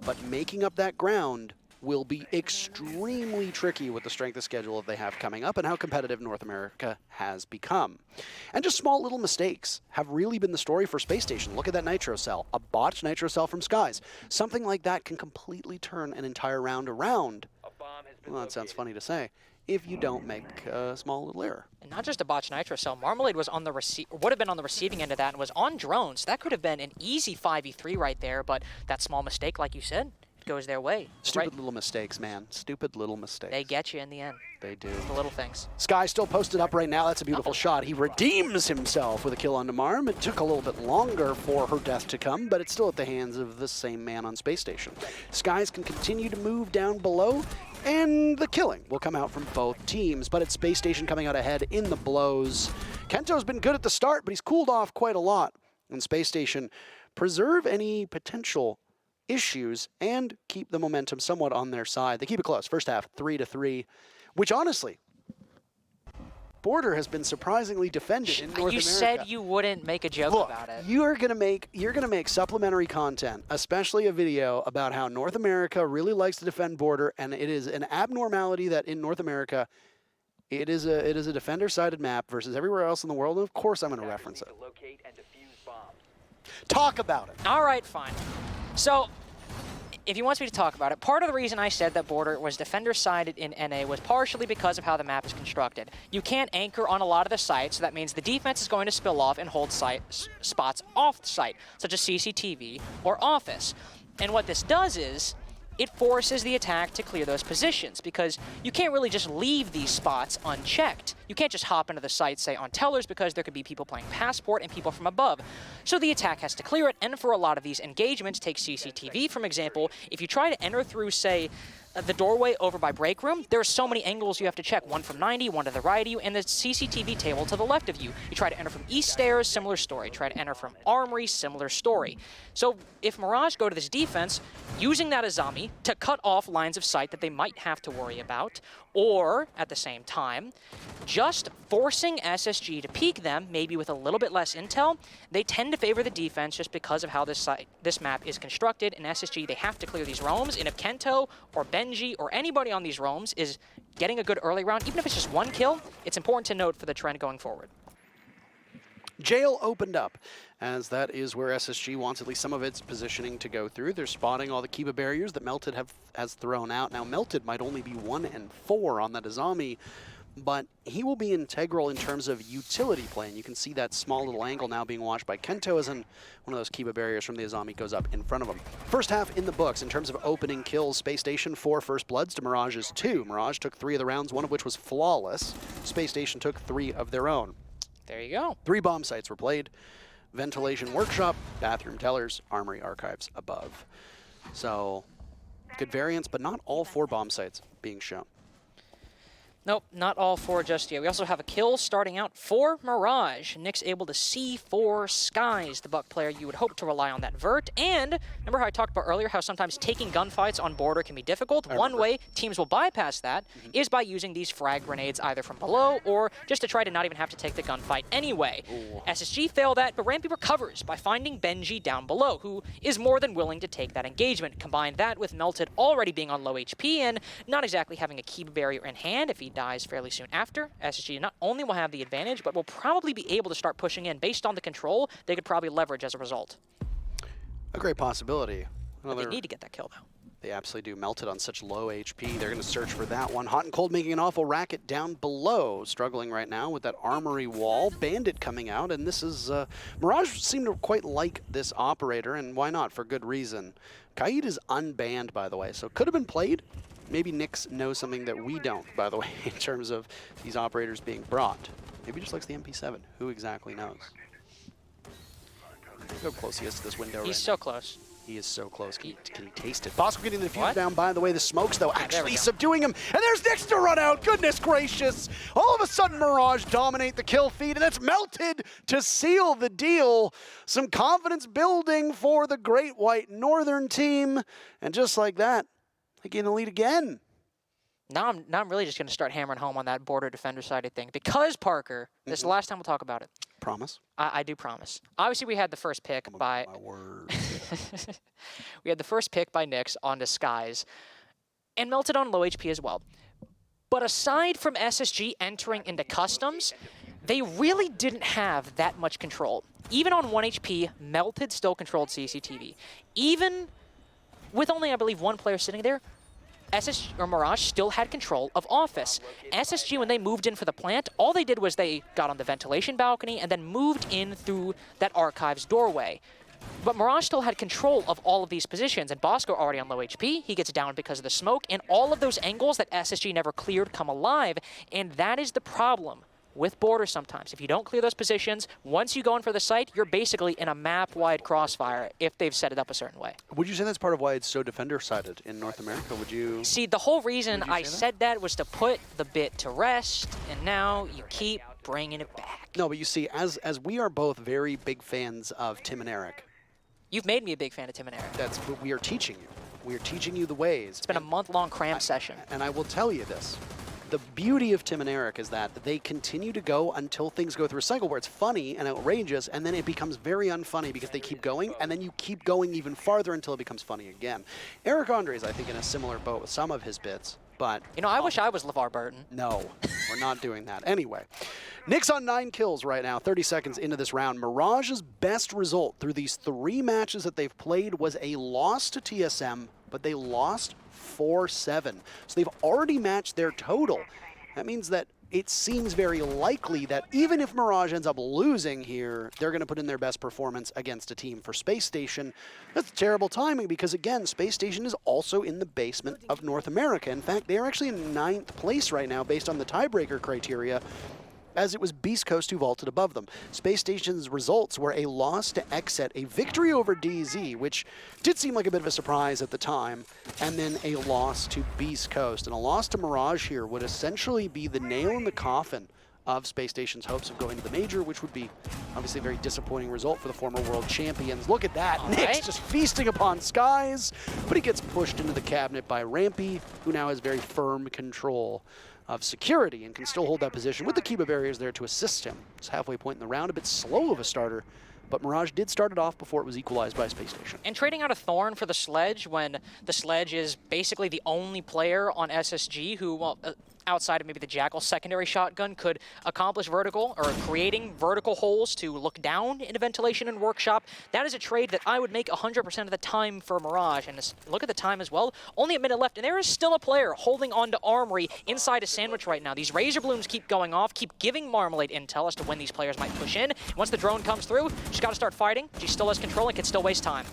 Speaker 5: but making up that ground will be extremely tricky with the strength of schedule that they have coming up and how competitive North America has become. And just small little mistakes have really been the story for Space Station. Look at that Nitro Cell, a botched Nitro Cell from Skies. Something like that can completely turn an entire round around. Well, that sounds funny to say, if you don't make a small little error.
Speaker 4: And not just a botch Nitro Cell, Marmalade was on the would have been on the receiving end of that and was on drones. That could have been an easy 5v3 right there, but that small mistake, like you said, goes their way.
Speaker 5: Stupid little mistakes, man. Stupid little mistakes.
Speaker 4: They get you in the end.
Speaker 5: They do.
Speaker 4: The little things.
Speaker 5: Sky still posted up right now. That's a beautiful shot. He redeems himself with a kill on Marm. It took a little bit longer for her death to come, but it's still at the hands of the same man on Space Station. Skies can continue to move down below, and the killing will come out from both teams, but it's Space Station coming out ahead in the blows. Kento's been good at the start, but he's cooled off quite a lot. And Space Station preserve any potential issues and keep the momentum somewhat on their side. They keep it close. First half, 3-3, which honestly, Border has been surprisingly defended in North America.
Speaker 4: You said you wouldn't make a joke about it.
Speaker 5: You're gonna make supplementary content, especially a video about how North America really likes to defend Border, and it is an abnormality that in North America, it is a defender-sided map versus everywhere else in the world, and of course I'm gonna reference it. Talk about it.
Speaker 4: All right, fine. So, if he wants me to talk about it, part of the reason I said that Border was defender-sided in NA was partially because of how the map is constructed. You can't anchor on a lot of the sites, so that means the defense is going to spill off and hold spots off the site, such as CCTV or Office. And what this does is, it forces the attack to clear those positions, because you can't really just leave these spots unchecked. You can't just hop into the site, say, on tellers, because there could be people playing Passport and people from above. So the attack has to clear it, and for a lot of these engagements, take CCTV, for example, if you try to enter through, say, the doorway over by break room, there are so many angles you have to check. One from 90, one to the right of you, and the CCTV table to the left of you. You try to enter from East Stairs, similar story. Try to enter from Armory, similar story. So if Mirage go to this defense, using that Azami to cut off lines of sight that they might have to worry about, or, at the same time, just forcing SSG to peek them, maybe with a little bit less intel, they tend to favor the defense just because of how this map is constructed. In SSG, they have to clear these roams, and if Kento or Benji or anybody on these roams is getting a good early round, even if it's just one kill, it's important to note for the trend going forward.
Speaker 5: Jail opened up, as that is where SSG wants at least some of its positioning to go through. They're spotting all the Kiba barriers that Melted has thrown out. Now, Melted might only be 1 and 4 on that Azami, but he will be integral in terms of utility play. And you can see that small little angle now being watched by Kento as one of those Kiba barriers from the Azami goes up in front of him. First half in the books in terms of opening kills. Space Station 4 first bloods to Mirage's 2. Mirage took 3 of the rounds, one of which was flawless. Space Station took 3 of their own.
Speaker 4: There you go.
Speaker 5: 3 bomb sites were played. Ventilation Workshop, Bathroom Tellers, Armory Archives above. So good variance, but not all 4 bomb sites being shown.
Speaker 4: Nope, not all 4 just yet. We also have a kill starting out for Mirage. Nick's able to see 4 Skies, the Buck player. You would hope to rely on that vert. And remember how I talked about earlier how sometimes taking gunfights on border can be difficult? One way teams will bypass that is by using these frag grenades either from below or just to try to not even have to take the gunfight anyway. SSG fail that, but Rampy recovers by finding Benji down below, who is more than willing to take that engagement. Combine that with Melted already being on low HP and not exactly having a Kiba barrier in hand if he dies fairly soon after. SSG not only will have the advantage, but will probably be able to start pushing in. Based on the control, they could probably leverage as a result.
Speaker 5: A great possibility.
Speaker 4: But they need to get that kill, though.
Speaker 5: They absolutely do. Melted on such low HP. They're going to search for that one. HotandCold making an awful racket down below. Struggling right now with that armory wall. Bandit coming out, and this is... Mirage seemed to quite like this operator, and why not? For good reason. Kaid is unbanned, by the way, so could have been played. Maybe Nyx knows something that we don't, by the way, in terms of these operators being brought. Maybe he just likes the MP7. Who exactly knows? Look how close he is to this window.
Speaker 4: He's so close.
Speaker 5: He is so close. Can he taste it? Bosco getting the defuse
Speaker 4: What?
Speaker 5: down, by the way. The smokes, though,
Speaker 4: there we
Speaker 5: actually
Speaker 4: go.
Speaker 5: subduing him. And there's Nyx to run out. Goodness gracious. All of a sudden, Mirage dominate the kill feed, and that's Melted to seal the deal. Some confidence building for the Great White Northern team. And just like that, they gain the lead again.
Speaker 4: Now I'm really just going to start hammering home on that border defender side of thing. Because, Parker, this is the last time we'll talk about it.
Speaker 5: Promise?
Speaker 4: I do promise. Obviously, we had the first pick by...
Speaker 5: My word.
Speaker 4: We had the first pick by Nyx on the Skies. And Melted on low HP as well. But aside from SSG entering into customs, they really didn't have that much control. Even on 1 HP, Melted still controlled CCTV. Even with only, I believe, 1 player sitting there, Mirage still had control of Office. SSG, when they moved in for the plant, all they did was they got on the ventilation balcony and then moved in through that Archives doorway. But Mirage still had control of all of these positions, and Bosco already on low HP, he gets down because of the smoke, and all of those angles that SSG never cleared come alive, and that is the problem with border sometimes. If you don't clear those positions, once you go in for the site, you're basically in a map-wide crossfire if they've set it up a certain way.
Speaker 5: Would you say that's part of why it's so defender-sided in North America? Would you...
Speaker 4: See, the whole reason I
Speaker 5: say that?
Speaker 4: said that was to put the bit to rest, and now you keep bringing it back.
Speaker 5: No, but you see, as we are both very big fans of Tim and Eric,
Speaker 4: You've made me a big fan of Tim and Eric.
Speaker 5: that's what we are teaching you. We are teaching you the ways.
Speaker 4: It's been a month-long cram session.
Speaker 5: And I will tell you this. The beauty of Tim and Eric is that they continue to go until things go through a cycle where it's funny and outrageous, and then it becomes very unfunny because they keep going, and then you keep going even farther until it becomes funny again. Eric Andre is, I think, in a similar boat with some of his bits, but...
Speaker 4: You know, I wish I was LeVar Burton.
Speaker 5: No, we're not doing that. Anyway, Nyx on 9 kills right now, 30 seconds into this round. Mirage's best result through these 3 matches that they've played was a loss to TSM, but they lost 4-7. So they've already matched their total. That means that it seems very likely that even if Mirage ends up losing here, they're going to put in their best performance against a team. For Space Station, that's terrible timing because, again, Space Station is also in the basement of North America. In fact, they are actually in 9th place right now based on the tiebreaker criteria, as it was Beast Coast who vaulted above them. Space Station's results were a loss to Exet, a victory over DZ, which did seem like a bit of a surprise at the time, and then a loss to Beast Coast. And a loss to Mirage here would essentially be the nail in the coffin of Space Station's hopes of going to the major, which would be obviously a very disappointing result for the former world champions. Look at that, Nyx just feasting upon Skies, but he gets pushed into the cabinet by Rampy, who now has very firm control of security and can still hold that position with the Kiba barriers there to assist him. It's halfway point in the round, a bit slow of a starter, but Mirage did start it off before it was equalized by Space Station.
Speaker 4: And trading out a Thorn for the Sledge when the Sledge is basically the only player on SSG who, well, outside of maybe the Jackal secondary shotgun, could accomplish vertical or creating vertical holes to look down into ventilation and workshop. That is a trade that I would make 100% of the time for Mirage. And look at the time as well. Only a minute left, and there is still a player holding on to Armory inside a sandwich right now. These Razor Blooms keep going off, keep giving Marmalade intel as to when these players might push in. Once the drone comes through, she's got to start fighting. She still has control and can still waste time.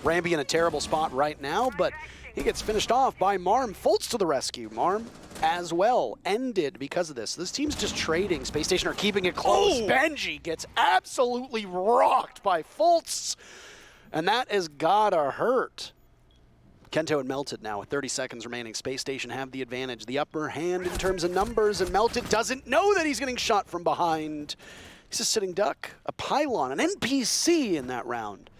Speaker 5: Ramby in a terrible spot right now, but he gets finished off by Marm. Foltz to the rescue. Marm as well ended because of this. This team's just trading. Spacestation are keeping it close. Oh. Benji gets absolutely rocked by Foltz, and that has gotta hurt. Kento and Melted now with 30 seconds remaining. Spacestation have the advantage, the upper hand in terms of numbers, and Melted doesn't know that he's getting shot from behind. He's a sitting duck, a pylon, an NPC in that round.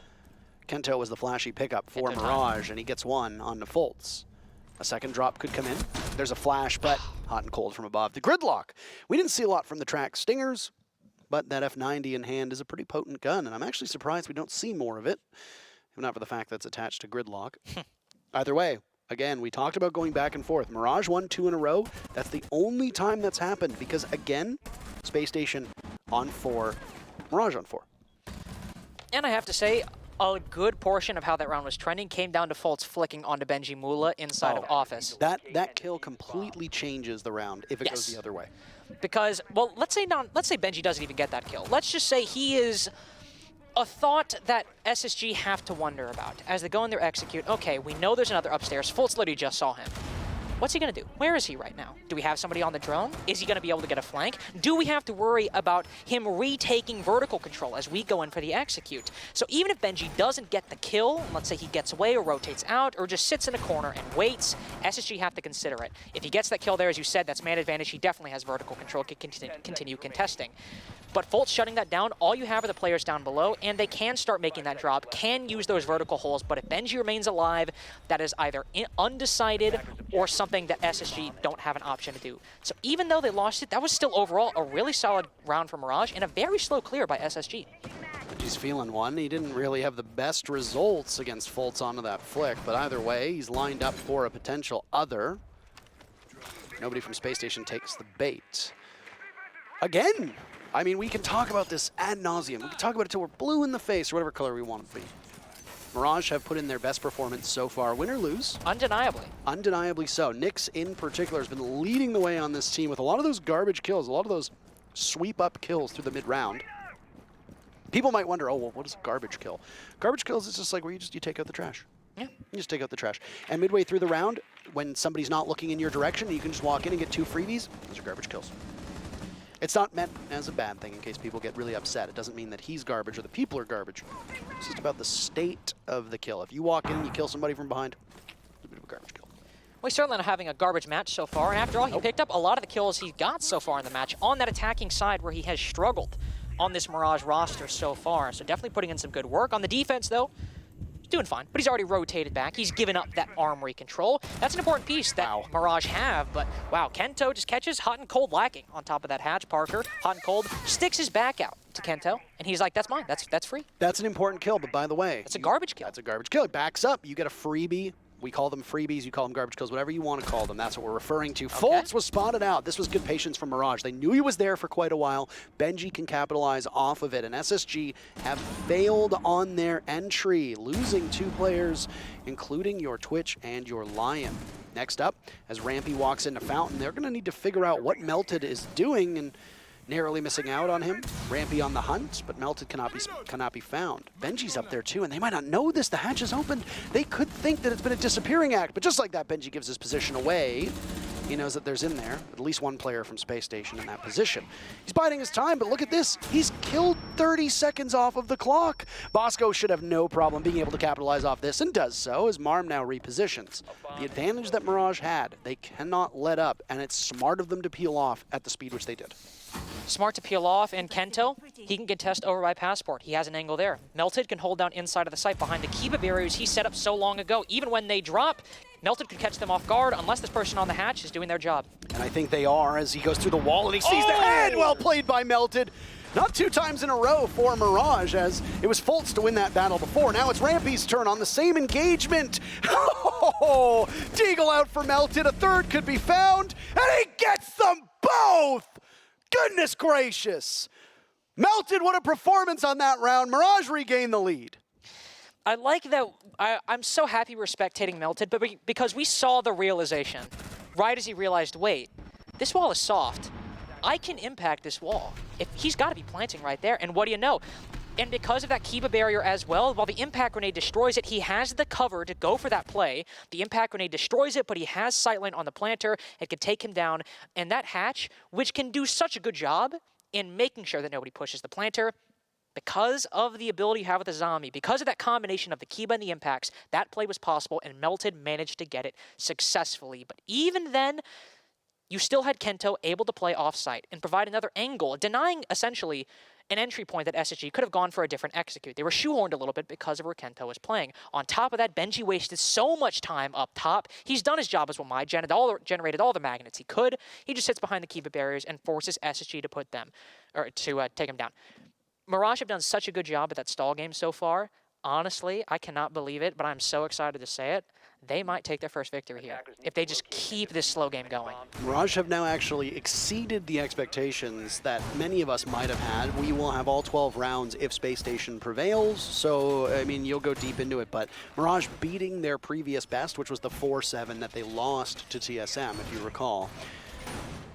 Speaker 5: Kento was the flashy pickup for Mirage, and he gets one on the Foltz. A second drop could come in. There's a flash, but HotandCold from above. The gridlock. We didn't see a lot from the track Stingers, but that F90 in hand is a pretty potent gun, and I'm actually surprised we don't see more of it, if not for the fact that it's attached to gridlock. Either way, again, we talked about going back and forth. Mirage won 2 in a row. That's the only time that's happened, because again, Spacestation on 4, Mirage on 4.
Speaker 4: And I have to say, a good portion of how that round was trending came down to Foltz flicking onto Benji Mula inside of Office.
Speaker 5: That kill completely changes the round if it goes the other way.
Speaker 4: Because, well, let's say Benji doesn't even get that kill. Let's just say he is a thought that SSG have to wonder about. As they go in there execute, okay, we know there's another upstairs. Foltz literally just saw him. What's he going to do? Where is he right now? Do we have somebody on the drone? Is he going to be able to get a flank? Do we have to worry about him retaking vertical control as we go in for the execute? So even if Benji doesn't get the kill, let's say he gets away or rotates out or just sits in a corner and waits, SSG have to consider it. If he gets that kill there, as you said, that's man advantage. He definitely has vertical control, can continue contesting. But Foltz shutting that down, all you have are the players down below, and they can start making that drop, can use those vertical holes, but if Benji remains alive, that is either undecided or something that SSG don't have an option to do. So even though they lost it, that was still overall a really solid round for Mirage and a very slow clear by SSG.
Speaker 5: Benji's feeling one. He didn't really have the best results against Foltz onto that flick, but either way, he's lined up for a potential other. Nobody from Spacestation takes the bait. Again! I mean, we can talk about this ad nauseum. We can talk about it till we're blue in the face, or whatever color we want to be. Mirage have put in their best performance so far, win or lose.
Speaker 4: Undeniably.
Speaker 5: Undeniably so. Nyx, in particular, has been leading the way on this team with a lot of those garbage kills, a lot of those sweep-up kills through the mid-round. People might wonder, oh, well, what is a garbage kill? Garbage kills is just like where you take out the trash.
Speaker 4: Yeah.
Speaker 5: You just take out the trash. And midway through the round, when somebody's not looking in your direction, you can just walk in and get 2 freebies. Those are garbage kills. It's not meant as a bad thing in case people get really upset. It doesn't mean that he's garbage or the people are garbage. It's just about the state of the kill. If you walk in and you kill somebody from behind, it's a bit of a garbage kill.
Speaker 4: Well, he's certainly not having a garbage match so far, and after all, he picked up a lot of the kills he got so far in the match on that attacking side where he has struggled on this Mirage roster so far. So definitely putting in some good work. On the defense, though, doing fine, but he's already rotated back. He's given up that armory control. That's an important piece that Mirage have, but wow, Kento just catches HotandCold lacking on top of that hatch. Parker, HotandCold sticks his back out to Kento, and he's like, that's mine, that's free.
Speaker 5: That's an important kill, but by the way,
Speaker 4: that's a garbage kill.
Speaker 5: That's a garbage kill. It backs up, you get a freebie. We call them freebies, you call them garbage kills, whatever you want to call them. That's what we're referring to. Okay. Foltz was spotted out. This was good patience from Mirage. They knew he was there for quite a while. Benji can capitalize off of it, and SSG have failed on their entry, losing 2 players, including your Twitch and your Lion. Next up, as Rampy walks into Fountain, they're going to need to figure out what Melted is doing, and narrowly missing out on him. Rampy on the hunt, but Melted cannot be found. Benji's up there too, and they might not know this. The hatch is opened. They could think that it's been a disappearing act, but just like that, Benji gives his position away. He knows that there's in there at least 1 player from Spacestation in that position. He's biding his time, but look at this. He's killed 30 seconds off of the clock. Bosco should have no problem being able to capitalize off this, and does so as Marm now repositions. The advantage that Mirage had, they cannot let up, and it's smart of them to peel off at the speed which they did.
Speaker 4: Smart to peel off, and Kento, he can contest over by Passport. He has an angle there. Melted can hold down inside of the site behind the Kiba barriers he set up so long ago. Even when they drop, Melted could catch them off guard unless this person on the hatch is doing their job.
Speaker 5: And I think they are as he goes through the wall and he sees the head. Well played by Melted. Not 2 times in a row for Mirage, as it was Fultz to win that battle before. Now it's Rampy's turn on the same engagement. Oh, Deagle out for Melted. A third could be found, and he gets them both! Goodness gracious. Melted, what a performance on that round. Mirage regained the lead.
Speaker 4: I like that. I'm so happy we're spectating Melted, but because we saw the realization right as he realized, wait, this wall is soft. I can impact this wall. If he's got to be planting right there, and what do you know? And because of that Kiba barrier as well, while the impact grenade destroys it, he has the cover to go for that play. The impact grenade destroys it, but he has sightline on the planter. It can take him down. And that hatch, which can do such a good job in making sure that nobody pushes the planter, because of the ability you have with the zombie, because of that combination of the Kiba and the impacts, that play was possible, and Melted managed to get it successfully. But even then, you still had Kento able to play off-site and provide another angle, denying essentially an entry point that SSG could have gone for a different execute. They were shoehorned a little bit because of where Kento was playing. On top of that, Benji wasted so much time up top. He's done his job as well. Generated all the magnets he could. He just sits behind the Kiba barriers and forces SSG to put them, or to take him down. Mirage have done such a good job at that stall game so far. Honestly, I cannot believe it, but I'm so excited to say it. They might take their first victory here if they just keep this slow game going.
Speaker 5: Mirage have now actually exceeded the expectations that many of us might have had. We will have all 12 rounds if Space Station prevails, so, I mean, you'll go deep into it, but Mirage beating their previous best, which was the 4-7 that they lost to TSM, if you recall.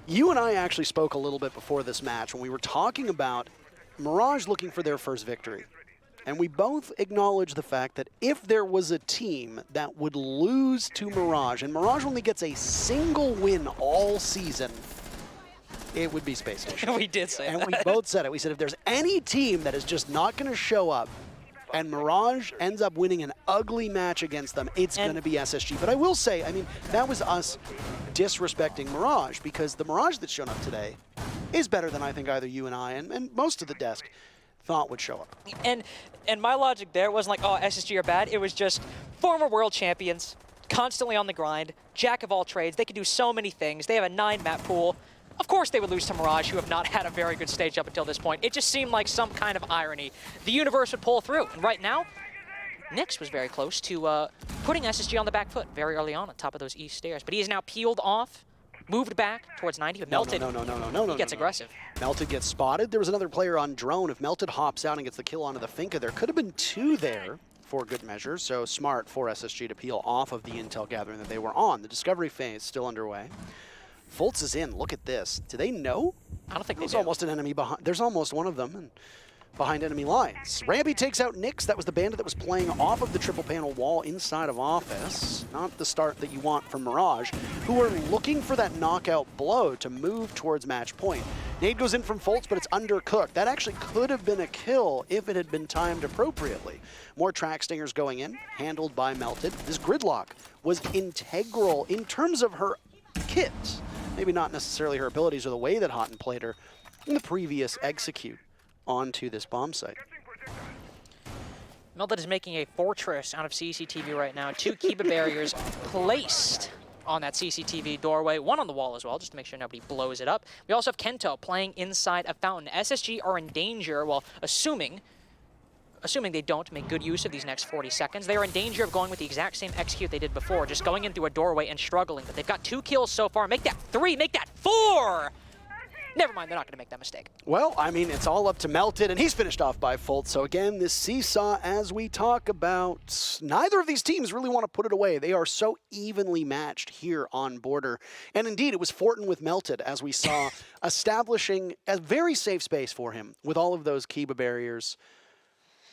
Speaker 5: You and I actually spoke a little bit before this match when we were talking about Mirage looking for their first victory. And we both acknowledge the fact that if there was a team that would lose to Mirage, and Mirage only gets a single win all season, it would be Space Station.
Speaker 4: We did say that.
Speaker 5: And we both said it. We said if there's any team that is just not going to show up and Mirage ends up winning an ugly match against them, it's going to be SSG. But I will say, I mean, that was us disrespecting Mirage, because the Mirage that's shown up today is better than I think either you and I and most of the desk thought would show up.
Speaker 4: And my logic there wasn't like, oh, SSG are bad. It was just former world champions, constantly on the grind, jack of all trades. They can do so many things. They have a 9-map pool. Of course they would lose to Mirage, who have not had a very good stage up until this point. It just seemed like some kind of irony. The universe would pull through. And right now, Nyx was very close to putting SSG on the back foot very early on top of those east stairs. But he is now peeled off, moved back towards 90, but Melted
Speaker 5: No,
Speaker 4: gets aggressive.
Speaker 5: Melted gets spotted. There was another player on drone. If Melted hops out and gets the kill onto the Finka, there could have been 2 there for good measure. So smart for SSG to peel off of the intel gathering that they were on. The discovery phase still underway. Fultz is in. Look at this. Do they know?
Speaker 4: I don't think
Speaker 5: There's
Speaker 4: they do.
Speaker 5: almost an enemy behind. There's almost one of them. And behind enemy lines. Rampy takes out Nyx. That was the bandit that was playing off of the triple panel wall inside of Office. Not the start that you want from Mirage, who are looking for that knockout blow to move towards match point. Nade goes in from Fultz, but it's undercooked. That actually could have been a kill if it had been timed appropriately. More track stingers going in, handled by Melted. This gridlock was integral in terms of her kit. Maybe not necessarily her abilities or the way that Hotand played her in the previous execute onto this bomb site.
Speaker 4: Melted is making a fortress out of CCTV right now. 2 Kiba barriers placed on that CCTV doorway, 1 on the wall as well, just to make sure nobody blows it up. We also have Kento playing inside a fountain. SSG are in danger, well, assuming they don't make good use of these next 40 seconds. They are in danger of going with the exact same execute they did before, just going in through a doorway and struggling. But they've got 2 kills so far. Make that 3, make that 4! Never mind, they're not going to make that mistake.
Speaker 5: Well, I mean, it's all up to Melted, and he's finished off by Fultz. So again, this seesaw, as we talk about, neither of these teams really want to put it away. They are so evenly matched here on Border. And indeed, it was Fortin with Melted, as we saw, establishing a very safe space for him with all of those Kiba barriers.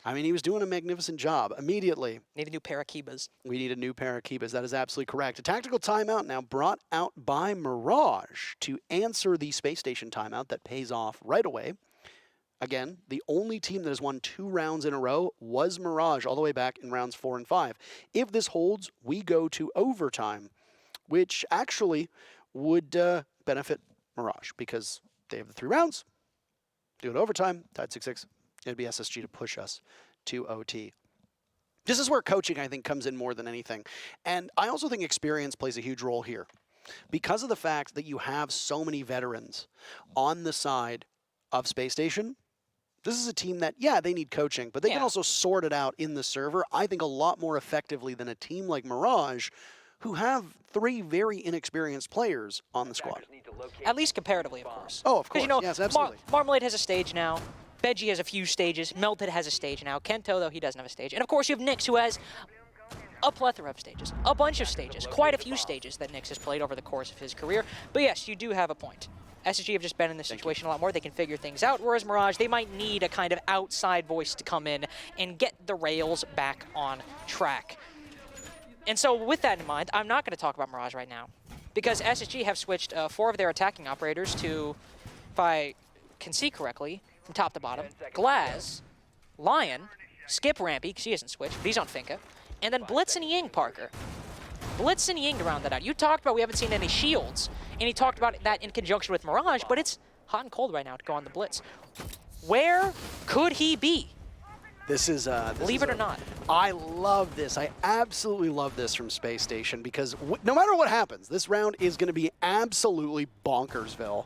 Speaker 5: I mean, he was doing a magnificent job immediately.
Speaker 4: Need a new pair of Kibas.
Speaker 5: We need a new pair of Kibas. That is absolutely correct. A tactical timeout now brought out by Mirage to answer the Space Station timeout that pays off right away. Again, the only team that has won 2 rounds in a row was Mirage all the way back in rounds 4 and 5. If this holds, we go to overtime, which actually would benefit Mirage because they have the 3 rounds. Do it overtime, tied 6-6. It'd be SSG to push us to OT. This is where coaching, I think, comes in more than anything. And I also think experience plays a huge role here. Because of the fact that you have so many veterans on the side of Space Station, This is a team that, yeah, they need coaching, but they can
Speaker 4: Yeah.
Speaker 5: also sort it out in the server, I think, a lot more effectively than a team like Mirage, who have 3 very inexperienced players on the squad.
Speaker 4: At least comparatively, of course.
Speaker 5: Oh, of
Speaker 4: 'Cause,
Speaker 5: course.
Speaker 4: you know,
Speaker 5: Yes, absolutely.
Speaker 4: Marmalade has a stage now. Veggie has a few stages. Melted has a stage now. Kento, though, he doesn't have a stage. And, of course, you have Nyx, who has a plethora of stages. A bunch of stages. Quite a few stages that Nyx has played over the course of his career. But, yes, you do have a point. SSG have just been in this situation a lot more. They can figure things out, whereas Mirage, they might need a kind of outside voice to come in and get the rails back on track. And so with that in mind, I'm not going to talk about Mirage right now, because SSG have switched 4 of their attacking operators to, if I can see correctly, from top to bottom, Glaz, Lion, Skip Rampy, because he hasn't switched, but he's on Finka, and then Blitz and Ying Parker. Blitz and Ying to round that out. You talked about we haven't seen any shields, and he talked about that in conjunction with Mirage, but it's hot and cold right now to go on the Blitz. Where could he be?
Speaker 5: This is
Speaker 4: Believe it or not.
Speaker 5: I love this. I absolutely love this from Space Station because no matter what happens, this round is going to be absolutely bonkersville.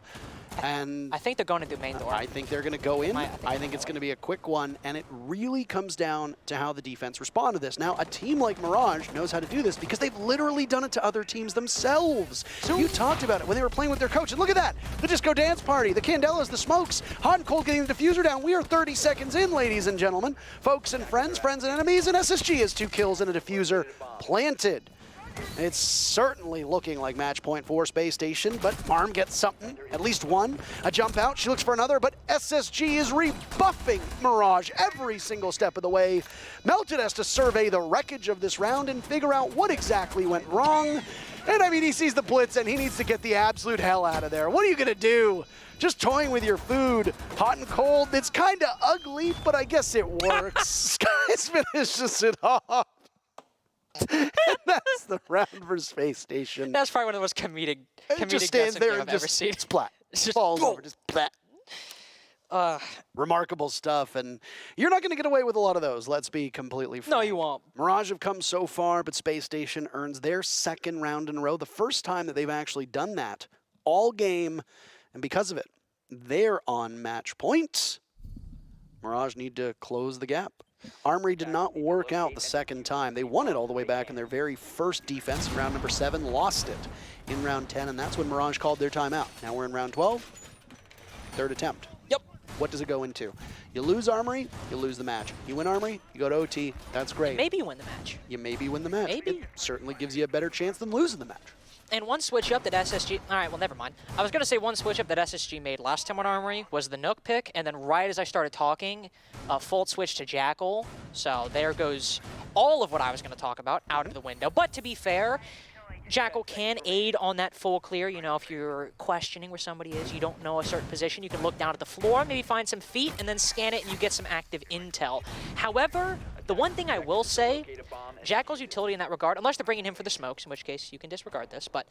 Speaker 5: And
Speaker 4: I think they're going to do main door.
Speaker 5: I think they're going to go in.
Speaker 4: I
Speaker 5: I think it's going to be a quick one, and it really comes down to how the defense respond to this. Now, a team like Mirage knows how to do this because they've literally done it to other teams themselves. So you talked about it when they were playing with their coach, and look at that. The Disco Dance Party, the Candelas, the Smokes, HotandCold getting the diffuser down. We are 30 seconds in, ladies and gentlemen. Folks and friends and enemies, and SSG has 2 kills and a diffuser planted. It's certainly looking like match point for Space Station, but Arm gets something, at least one. A jump out, she looks for another, but SSG is rebuffing Mirage every single step of the way. Melted has to survey the wreckage of this round and figure out what exactly went wrong. And I mean, he sees the Blitz and he needs to get the absolute hell out of there. What are you gonna do? Just toying with your food, hot and cold. It's kind of ugly, but I guess it works. Skies finishes it off. And that's the round for Space Station.
Speaker 4: That's probably one of the most comedic
Speaker 5: It just stands
Speaker 4: guessing
Speaker 5: there
Speaker 4: thing
Speaker 5: and
Speaker 4: I've ever
Speaker 5: just
Speaker 4: seen.
Speaker 5: splat.
Speaker 4: It's just
Speaker 5: falls
Speaker 4: boom.
Speaker 5: over, just splat. Remarkable stuff, and you're not going to get away with a lot of those, let's be completely frank.
Speaker 4: No, you won't.
Speaker 5: Mirage have come so far, but Space Station earns their 2nd round in a row, the first time that they've actually done that all game, and because of it, they're on match point. Mirage need to close the gap. Armory did not work out the 2nd time. They won it all the way back in their very first defense in round number 7, lost it in round 10, and that's when Mirage called their timeout. Now we're in round 12, 3rd attempt.
Speaker 4: Yep.
Speaker 5: What does it go into? You lose Armory, you lose the match. You win Armory, you go to OT, that's great.
Speaker 4: Maybe win the match.
Speaker 5: You maybe win the match.
Speaker 4: Maybe.
Speaker 5: It certainly gives you a better chance than losing the match.
Speaker 4: And one switch up that SSG, all right, well, never mind. I was going to say one switch up that SSG made last time on Armory was the Nook pick, and then right as I started talking, Fold switch to Jackal. So there goes all of what I was going to talk about out of the window. But to be fair, Jackal can aid on that full clear. You know, if you're questioning where somebody is, you don't know a certain position, you can look down at the floor, maybe find some feet, and then scan it, and you get some active intel. However, the one thing I will say, Jackal's utility in that regard, unless they're bringing him for the smokes, in which case you can disregard this, but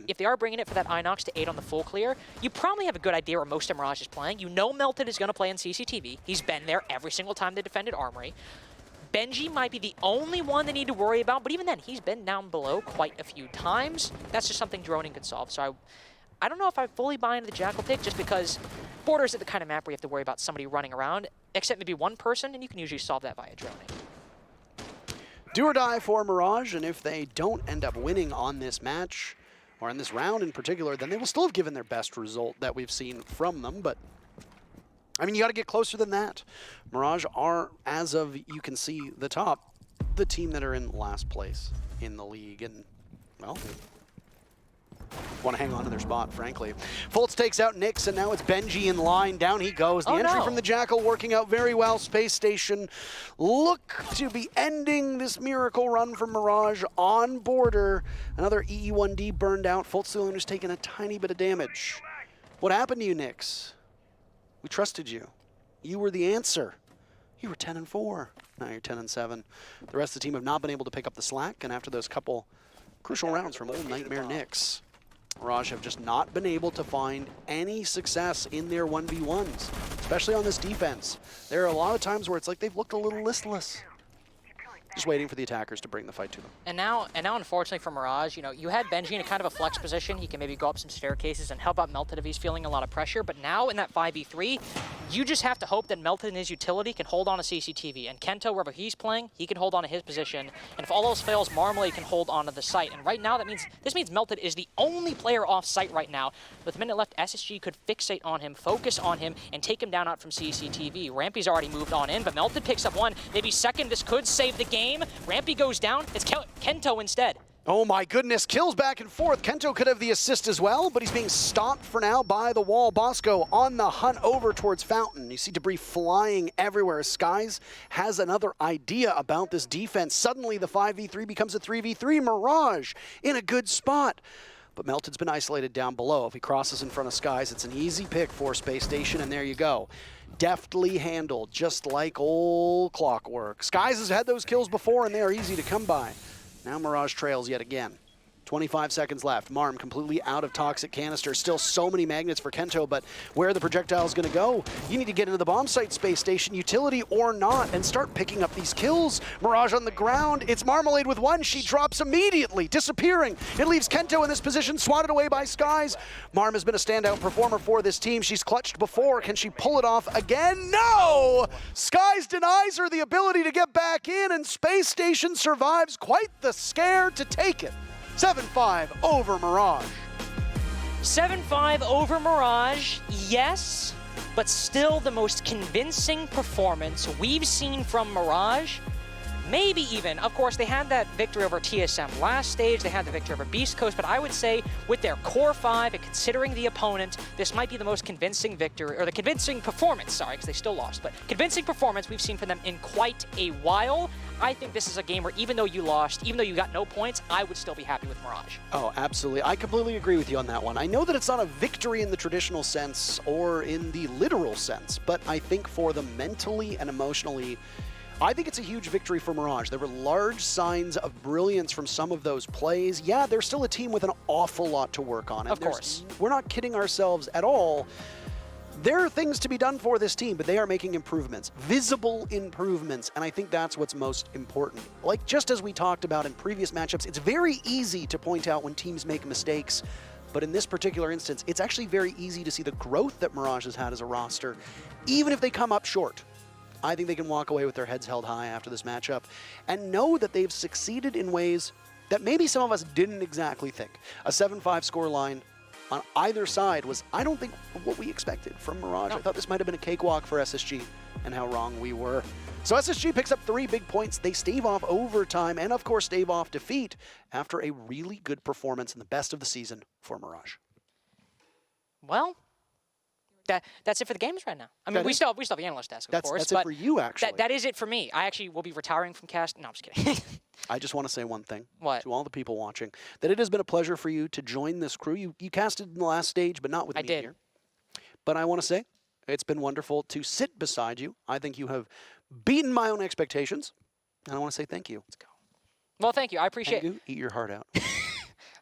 Speaker 4: if they are bringing it for that Inox to aid on the full clear, you probably have a good idea where most of Mirage is playing. You know Melted is going to play in CCTV. He's been there every single time they defended Armory. Benji might be the only one they need to worry about, but even then, he's been down below quite a few times. That's just something droning could solve. So I don't know if I fully buy into the Jackal pick, just because Borders is the kind of map where you have to worry about somebody running around, except maybe one person, and you can usually solve that via droning.
Speaker 5: Do or die for Mirage, and if they don't end up winning on this match, or in this round in particular, then they will still have given their best result that we've seen from them, but I mean, you got to get closer than that. Mirage are, as of you can see the top, the team that are in last place in the league, and, well, they want to hang on to their spot, frankly. Fultz takes out Nyx, and now it's Benji in line. Down he goes. The entry from the Jackal working out very well. Space Station look to be ending this miracle run from Mirage on border. Another EE1D burned out. Fultz the only one who's taken a tiny bit of damage. What happened to you, Nyx? We trusted you. You were the answer. You were 10-4. Now you're 10-7. The rest of the team have not been able to pick up the slack, and after those couple crucial rounds from old Nightmare Nyx, Mirage have just not been able to find any success in their 1v1s, especially on this defense. There are a lot of times where it's like they've looked a little listless, just waiting for the attackers to bring the fight to them.
Speaker 4: And now, unfortunately for Mirage, you know, you had Benji in a kind of a flex position. He can maybe go up some staircases and help out Melted if he's feeling a lot of pressure. But now in that 5v3, You just have to hope that Melted and his utility can hold on to CCTV, and Kento, wherever he's playing, he can hold on to his position, and if all else fails, Marmalade can hold on to the site. And right now, this means Melted is the only player off site right now. With a minute left, SSG could fixate on him, focus on him, and take him down out from CCTV. Rampy's already moved on in, but Melted picks up one, maybe second. This could save the game. Rampy goes down. It's Kento instead.
Speaker 5: Oh my goodness, kills back and forth. Kento could have the assist as well, but he's being stopped for now by the wall. Bosco on the hunt over towards Fountain. You see debris flying everywhere. Skies has another idea about this defense. Suddenly the 5v3 becomes a 3v3. Mirage in a good spot. But Melted's been isolated down below. If he crosses in front of Skies, it's an easy pick for Space Station, and there you go. Deftly handled, just like old clockwork. Skies has had those kills before, and they are easy to come by. Now Mirage trails yet again. 25 seconds left. Marm completely out of toxic canister. Still so many magnets for Kento, but where are the projectiles going to go? You need to get into the bomb site, Space Station, utility or not, and start picking up these kills. Mirage on the ground. It's Marmalade with one. She drops immediately, disappearing. It leaves Kento in this position, swatted away by Skies. Marm has been a standout performer for this team. She's clutched before. Can she pull it off again? No! Skies denies her the ability to get back in, and Space Station survives quite the scare to take it. 7-5 over Mirage.
Speaker 4: 7-5 over Mirage, yes, but still the most convincing performance we've seen from Mirage. Maybe even, of course, they had that victory over TSM last stage, they had the victory over Beast Coast, but I would say with their core five and considering the opponent, this might be the most convincing victory, or the convincing performance, sorry, because they still lost, but convincing performance we've seen from them in quite a while. I think this is a game where even though you lost, even though you got no points, I would still be happy with Mirage.
Speaker 5: Oh, absolutely. I completely agree with you on that one. I know that it's not a victory in the traditional sense or in the literal sense, but I think for them mentally and emotionally, I think it's a huge victory for Mirage. There were large signs of brilliance from some of those plays. Yeah, they're still a team with an awful lot to work on. And
Speaker 4: of course.
Speaker 5: We're not kidding ourselves at all. There are things to be done for this team, but they are making improvements, visible improvements, and I think that's what's most important. Like just as we talked about in previous matchups, it's very easy to point out when teams make mistakes, but in this particular instance, it's actually very easy to see the growth that Mirage has had as a roster, even if they come up short. I think they can walk away with their heads held high after this matchup and know that they've succeeded in ways that maybe some of us didn't exactly think. A 7-5 scoreline on either side was, I don't think, what we expected from Mirage.
Speaker 4: No.
Speaker 5: I thought this might have been a cakewalk for SSG, and how wrong we were. So SSG picks up 3 big points. They stave off overtime and, of course, stave off defeat after a really good performance in the best of the season for Mirage.
Speaker 4: Well, that's it for the games right now. I mean, we still have the analyst desk, of course.
Speaker 5: That's it for you, actually.
Speaker 4: That is it for me. I actually will be retiring from cast. No, I'm just kidding.
Speaker 5: I just want to say one thing
Speaker 4: What?
Speaker 5: to all the people watching, that it has been a pleasure for you to join this crew. You casted in the last stage, but not with me
Speaker 4: did.
Speaker 5: here. But I want to say it's been wonderful to sit beside you. I think you have beaten my own expectations, and I want to say thank you. Let's go.
Speaker 4: Well, thank you. I appreciate it.
Speaker 5: Eat your heart out.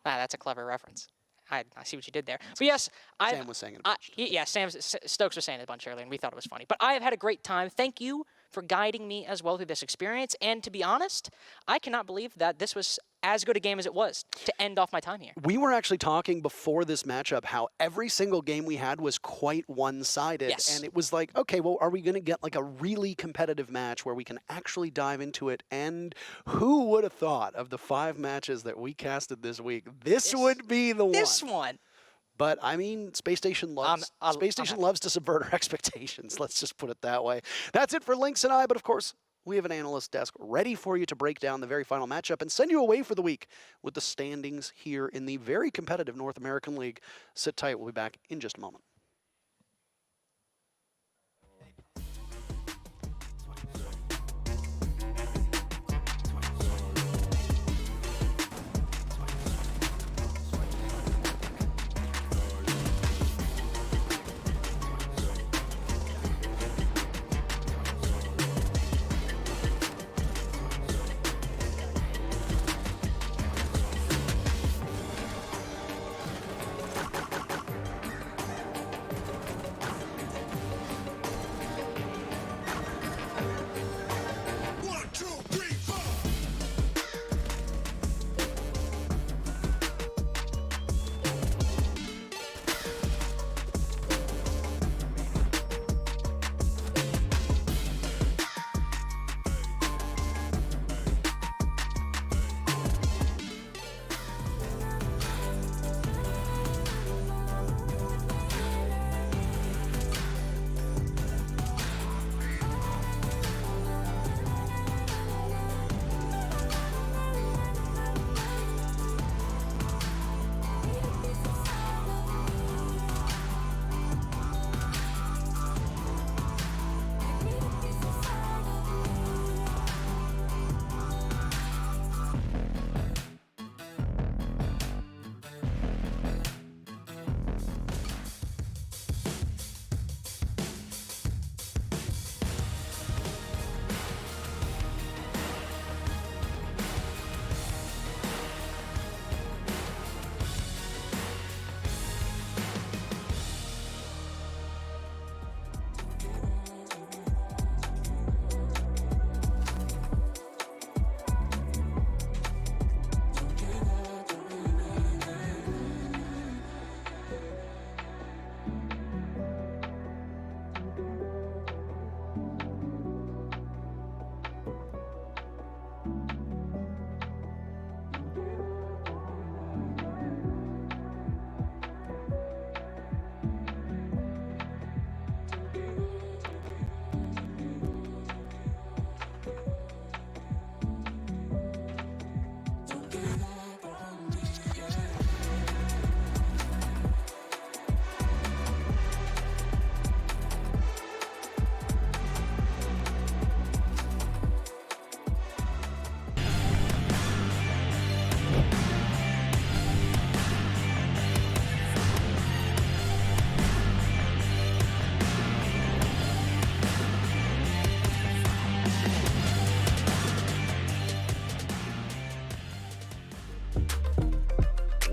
Speaker 4: That's a clever reference. I see what you did there. But yes,
Speaker 5: Sam was saying it a bunch.
Speaker 4: Stokes was saying it a bunch earlier, and we thought it was funny. But I have had a great time. Thank you for guiding me as well through this experience. And to be honest, I cannot believe that this was as good a game as it was to end off my time here.
Speaker 5: We were actually talking before this matchup how every single game we had was quite one-sided.
Speaker 4: Yes.
Speaker 5: And it was like, okay, well, are we going to get like a really competitive match where we can actually dive into it? And who would have thought of the 5 matches that we casted this week? This would be the one.
Speaker 4: This one.
Speaker 5: But I mean, Space Station loves loves to subvert our expectations. Let's just put it that way. That's it for Lynx and I, but of course, we have an analyst desk ready for you to break down the very final matchup and send you away for the week with the standings here in the very competitive North American League. Sit tight, we'll be back in just a moment.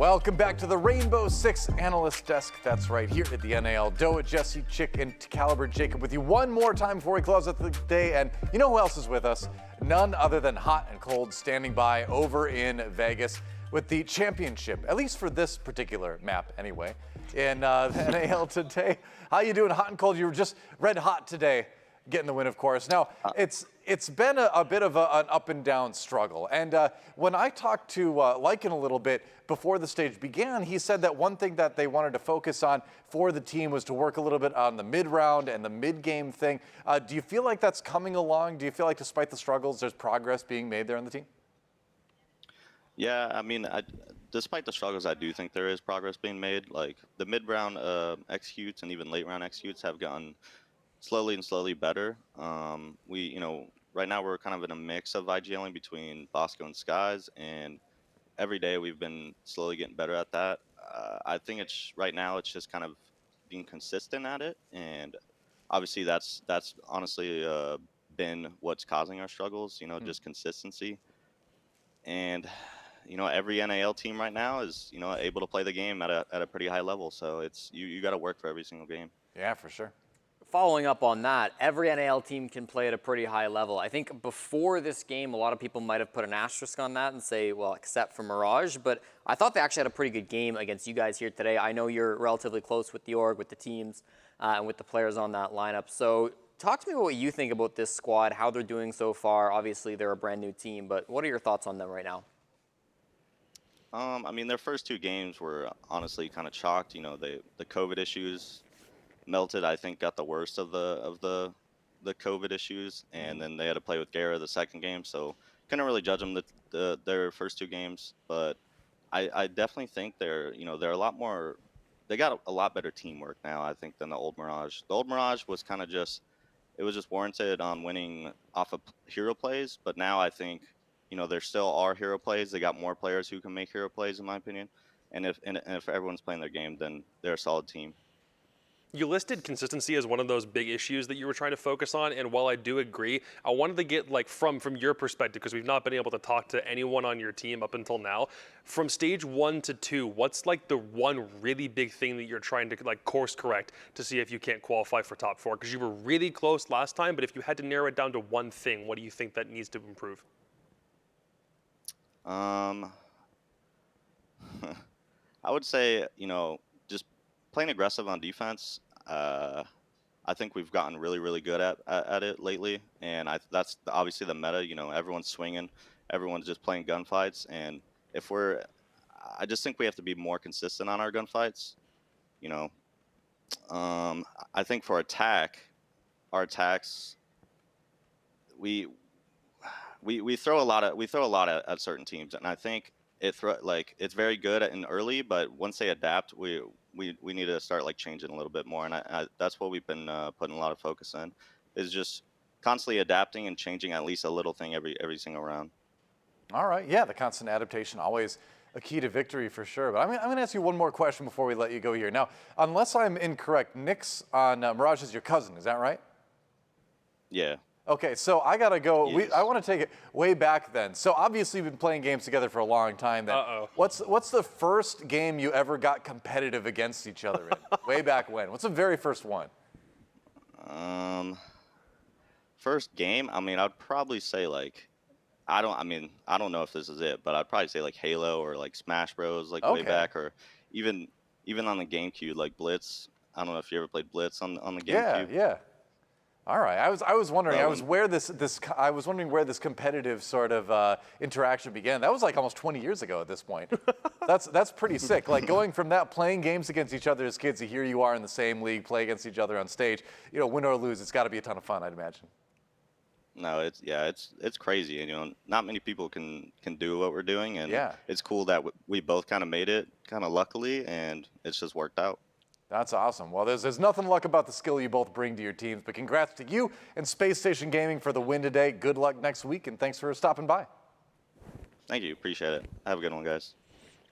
Speaker 1: Welcome back to the Rainbow Six Analyst Desk. That's right, here at the NAL. Doa, Jesse, Chick, and Caliber Jacob with you one more time before we close out the day. And you know who else is with us? None other than Hot and Cold standing by over in Vegas with the championship, at least for this particular map anyway, in the NAL today. How you doing, Hot and Cold? You were just red hot today, getting the win, of course. Now, it's been a bit of an up and down struggle. And when I talked to Lycan a little bit before the stage began, he said that one thing that they wanted to focus on for the team was to work a little bit on the mid-round and the mid-game thing. Do you feel like that's coming along? Do you feel like despite the struggles, there's progress being made there on the team?
Speaker 7: Yeah, I mean, despite the struggles, I do think there is progress being made. Like the mid-round executes and even late-round executes have gotten slowly and slowly better. Right now we're kind of in a mix of IGLing between Bosco and Skies, and every day we've been slowly getting better at that. I think right now it's just kind of being consistent at it, and obviously that's honestly been what's causing our struggles. Just consistency. And every NAL team right now is able to play the game at a pretty high level. So it's you got to work for every single game.
Speaker 1: Yeah, for sure.
Speaker 2: Following up on that, every NAL team can play at a pretty high level. I think before this game, a lot of people might have put an asterisk on that and say, well, except for Mirage. But I thought they actually had a pretty good game against you guys here today. I know you're relatively close with the org, with the teams, and with the players on that lineup. So talk to me about what you think about this squad, how they're doing so far. Obviously, they're a brand new team, but what are your thoughts on them right now?
Speaker 7: I mean, their first two games were honestly kind of chalked. The COVID issues melted. I think got the worst of the COVID issues, and then they had to play with Gara the second game. So couldn't really judge them their first two games, but I definitely think they're a lot more. They got a lot better teamwork now, I think, than the old Mirage. The old Mirage was kind of just warranted on winning off of hero plays, but now I think there still are hero plays. They got more players who can make hero plays, in my opinion. And if everyone's playing their game, then they're a solid team.
Speaker 3: You listed consistency as one of those big issues that you were trying to focus on, and while I do agree, I wanted to get from your perspective, because we've not been able to talk to anyone on your team up until now. From stage 1 to 2, what's the one really big thing that you're trying to course correct to see if you can't qualify for top 4? Because you were really close last time, but if you had to narrow it down to one thing, what do you think that needs to improve?
Speaker 7: I would say just playing aggressive on defense. I think we've gotten really, really good at it lately, and that's obviously the meta. Everyone's swinging, everyone's just playing gunfights, and I just think we have to be more consistent on our gunfights. I think for our attacks, we throw a lot at certain teams, and I think it's very good in early, but once they adapt, we need to start changing a little bit more, and that's what we've been putting a lot of focus in, is just constantly adapting and changing at least a little thing every single round.
Speaker 1: All right, yeah, the constant adaptation, always a key to victory for sure. But I'm going to ask you one more question before we let you go here. Now, unless I'm incorrect, Nyx on Mirage is your cousin, is that right?
Speaker 7: Yeah.
Speaker 1: Okay, so I gotta go.
Speaker 7: Yes.
Speaker 1: I want to take it way back then. So obviously you've been playing games together for a long time. Then, what's the first game you ever got competitive against each other in? Way back when? What's the very first one?
Speaker 7: First game. I mean, I'd probably say I don't know if this is it, but I'd probably say Halo or Smash Bros. Way back, or even on the GameCube, Blitz. I don't know if you ever played Blitz on the GameCube.
Speaker 1: Yeah. All right. I was wondering. I was wondering where this competitive sort of interaction began. That was almost 20 years ago at this point. That's pretty sick. Going from that, playing games against each other as kids, to here you are in the same league, play against each other on stage. Win or lose, it's got to be a ton of fun, I'd imagine.
Speaker 7: No, it's crazy. Not many people can do what we're doing, and it's cool that we both kind of made it, kind of luckily, and it's just worked out.
Speaker 1: That's awesome. Well, there's nothing luck about the skill you both bring to your teams, but congrats to you and Spacestation Gaming for the win today. Good luck next week, and thanks for stopping by.
Speaker 7: Thank you. Appreciate it. Have a good one, guys.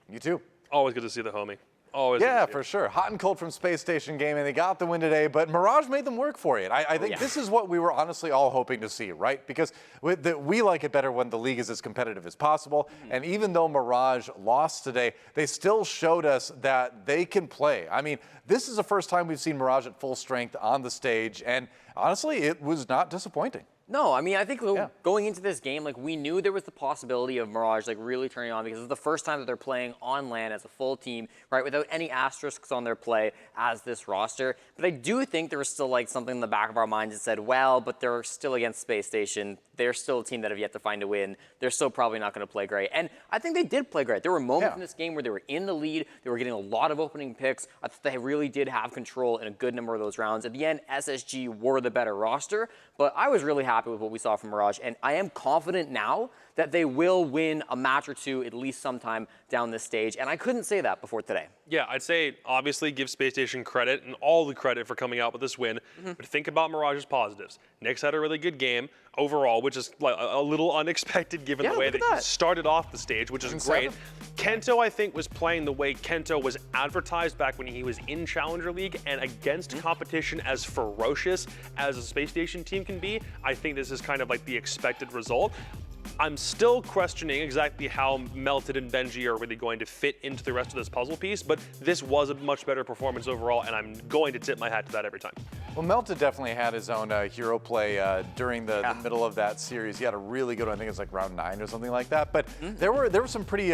Speaker 1: You too.
Speaker 3: Always good to see the homie. Oh,
Speaker 1: yeah, for sure. Hot and Cold from Space Station Gaming. They got the win today, but Mirage made them work for it. I think this is what we were honestly all hoping to see, right? Because we like it better when the league is as competitive as possible. And even though Mirage lost today, they still showed us that they can play. I mean, this is the first time we've seen Mirage at full strength on the stage, and honestly, it was not disappointing.
Speaker 2: No, I mean, I think going into this game, like, we knew there was the possibility of Mirage, like, really turning on because it's the first time that they're playing on LAN as a full team, right, without any asterisks on their play as this roster. But I do think there was still, like, something in the back of our minds that said, well, but they're still against Space Station. They're still a team that have yet to find a win. They're still probably not going to play great. And I think they did play great. There were moments in this game where they were in the lead. They were getting a lot of opening picks. I thought they really did have control in a good number of those rounds. At the end, SSG were the better roster, but I was really happy with what we saw from Mirage, and I am confident now that they will win a match or two at least sometime down this stage, and I couldn't say that before today.
Speaker 3: Yeah, I'd say obviously give Space Station credit and all the credit for coming out with this win, but think about Mirage's positives. Nyx had a really good game overall, which is like a little unexpected given the way that he started off the stage, which is great. Kento, I think, was playing the way Kento was advertised back when he was in Challenger League, and against competition as ferocious as a Space Station team can be, I think this is kind of like the expected result. I'm still questioning exactly how Melted and Benji are really going to fit into the rest of this puzzle piece, but this was a much better performance overall, and I'm going to tip my hat to that every time.
Speaker 1: Well, Melted definitely had his own hero play during the middle of that series. He had a really good one. I think it was like round 9 or something like that. But there were some pretty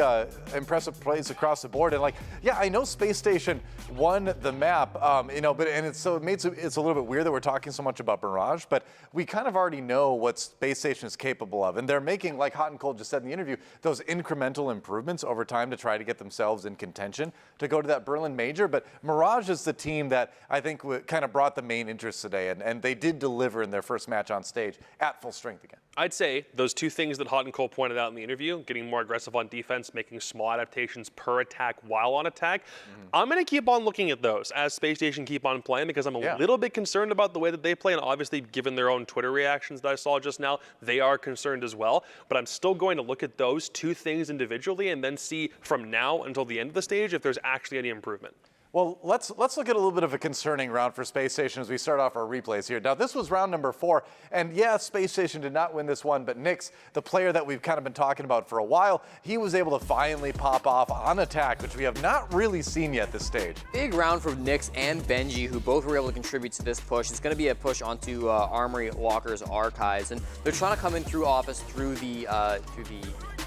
Speaker 1: impressive plays across the board. And like, yeah, I know Space Station won the map, you know, but it's a little bit weird that we're talking so much about Mirage, but we kind of already know what Space Station is capable of, and they're making, like Hot and Cold just said in the interview, those incremental improvements over time to try to get themselves in contention to go to that Berlin Major. But Mirage is the team that I think kind of brought the main interest today, and they did deliver in their first match on stage at full strength again.
Speaker 3: I'd say those two things that Hot and Cold pointed out in the interview, getting more aggressive on defense, making small adaptations per attack while on attack, I'm going to keep on looking at those as Space Station keep on playing, because I'm a little bit concerned about the way that they play, and obviously given their own Twitter reactions that I saw just now, they are concerned as well. But I'm still going to look at those two things individually and then see from now until the end of the stage if there's actually any improvement.
Speaker 1: Well, let's look at a little bit of a concerning round for Space Station as we start off our replays here. Now, this was round number 4, and yeah, Space Station did not win this one, but Nyx, the player that we've kind of been talking about for a while, he was able to finally pop off on attack, which we have not really seen yet this stage.
Speaker 2: Big round for Nyx and Benji, who both were able to contribute to this push. It's going to be a push onto Armory Walker's Archives, and they're trying to come in through Office through the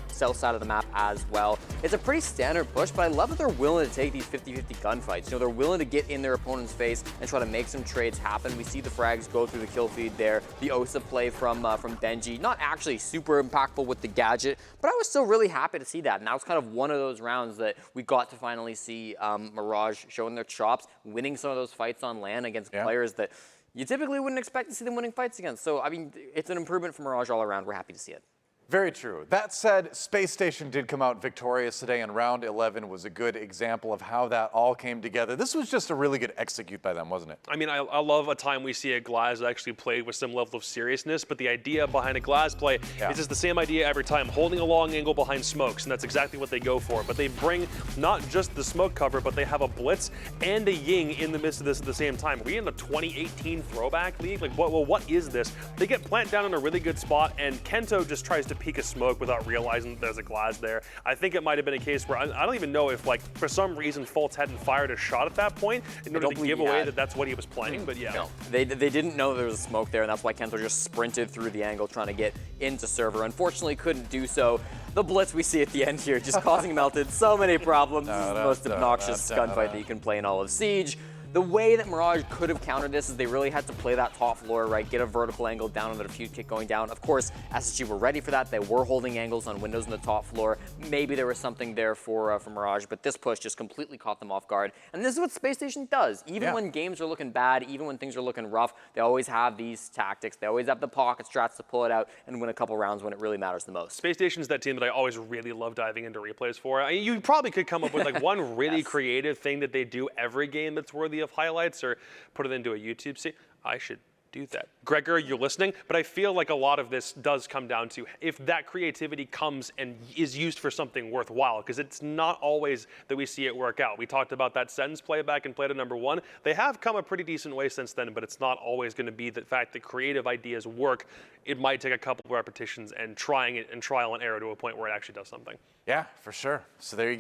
Speaker 2: south side of the map as well. It's a pretty standard push, but I love that they're willing to take these 50-50 gunfights. You know, they're willing to get in their opponent's face and try to make some trades happen. We see the frags go through the kill feed there. The Osa play from Benji, not actually super impactful with the gadget, but I was still really happy to see that. And that was kind of one of those rounds that we got to finally see Mirage showing their chops, winning some of those fights on LAN against players that you typically wouldn't expect to see them winning fights against. So, I mean, it's an improvement for Mirage all around. We're happy to see it.
Speaker 1: Very true. That said, Space Station did come out victorious today, and round 11 was a good example of how that all came together. This was just a really good execute by them, wasn't it?
Speaker 3: I mean, I love a time we see a Glaz actually played with some level of seriousness, but the idea behind a Glaz play is just the same idea every time, holding a long angle behind smokes, and that's exactly what they go for. But they bring not just the smoke cover, but they have a blitz and a Ying in the midst of this at the same time. Are we in the 2018 throwback league? Like, what is this? They get Plant down in a really good spot, and Kento just tries to peek a smoke without realizing that there's a Glaz there. I think it might have been a case where I don't even know if, like, for some reason Fultz hadn't fired a shot at that point in order to give away that that's what he was playing, but yeah.
Speaker 2: No, they didn't know there was a smoke there, and that's why Kento just sprinted through the angle trying to get into server. Unfortunately, couldn't do so. The blitz we see at the end here just causing Melted so many problems. This is the most obnoxious gunfight that you can play in all of Siege. The way that Mirage could have countered this is they really had to play that top floor, right? Get a vertical angle down on the defuse kit going down. Of course, SSG were ready for that. They were holding angles on windows on the top floor. Maybe there was something there for Mirage, but this push just completely caught them off guard. And this is what Space Station does. Even when games are looking bad, even when things are looking rough, they always have these tactics. They always have the pocket strats to pull it out and win a couple rounds when it really matters the most.
Speaker 3: Space Station's that team that I always really love diving into replays for. I mean, you probably could come up with like one really creative thing that they do every game that's worthy of highlights, or put it into a YouTube. See, I should do that. Gregor, you're listening, but I feel like a lot of this does come down to if that creativity comes and is used for something worthwhile, because it's not always that we see it work out. We talked about that sentence playback in Playday #1. They have come a pretty decent way since then, but it's not always going to be the fact that creative ideas work. It might take a couple of repetitions and trying it and trial and error to a point where it actually does something.
Speaker 1: Yeah, for sure. So there you go.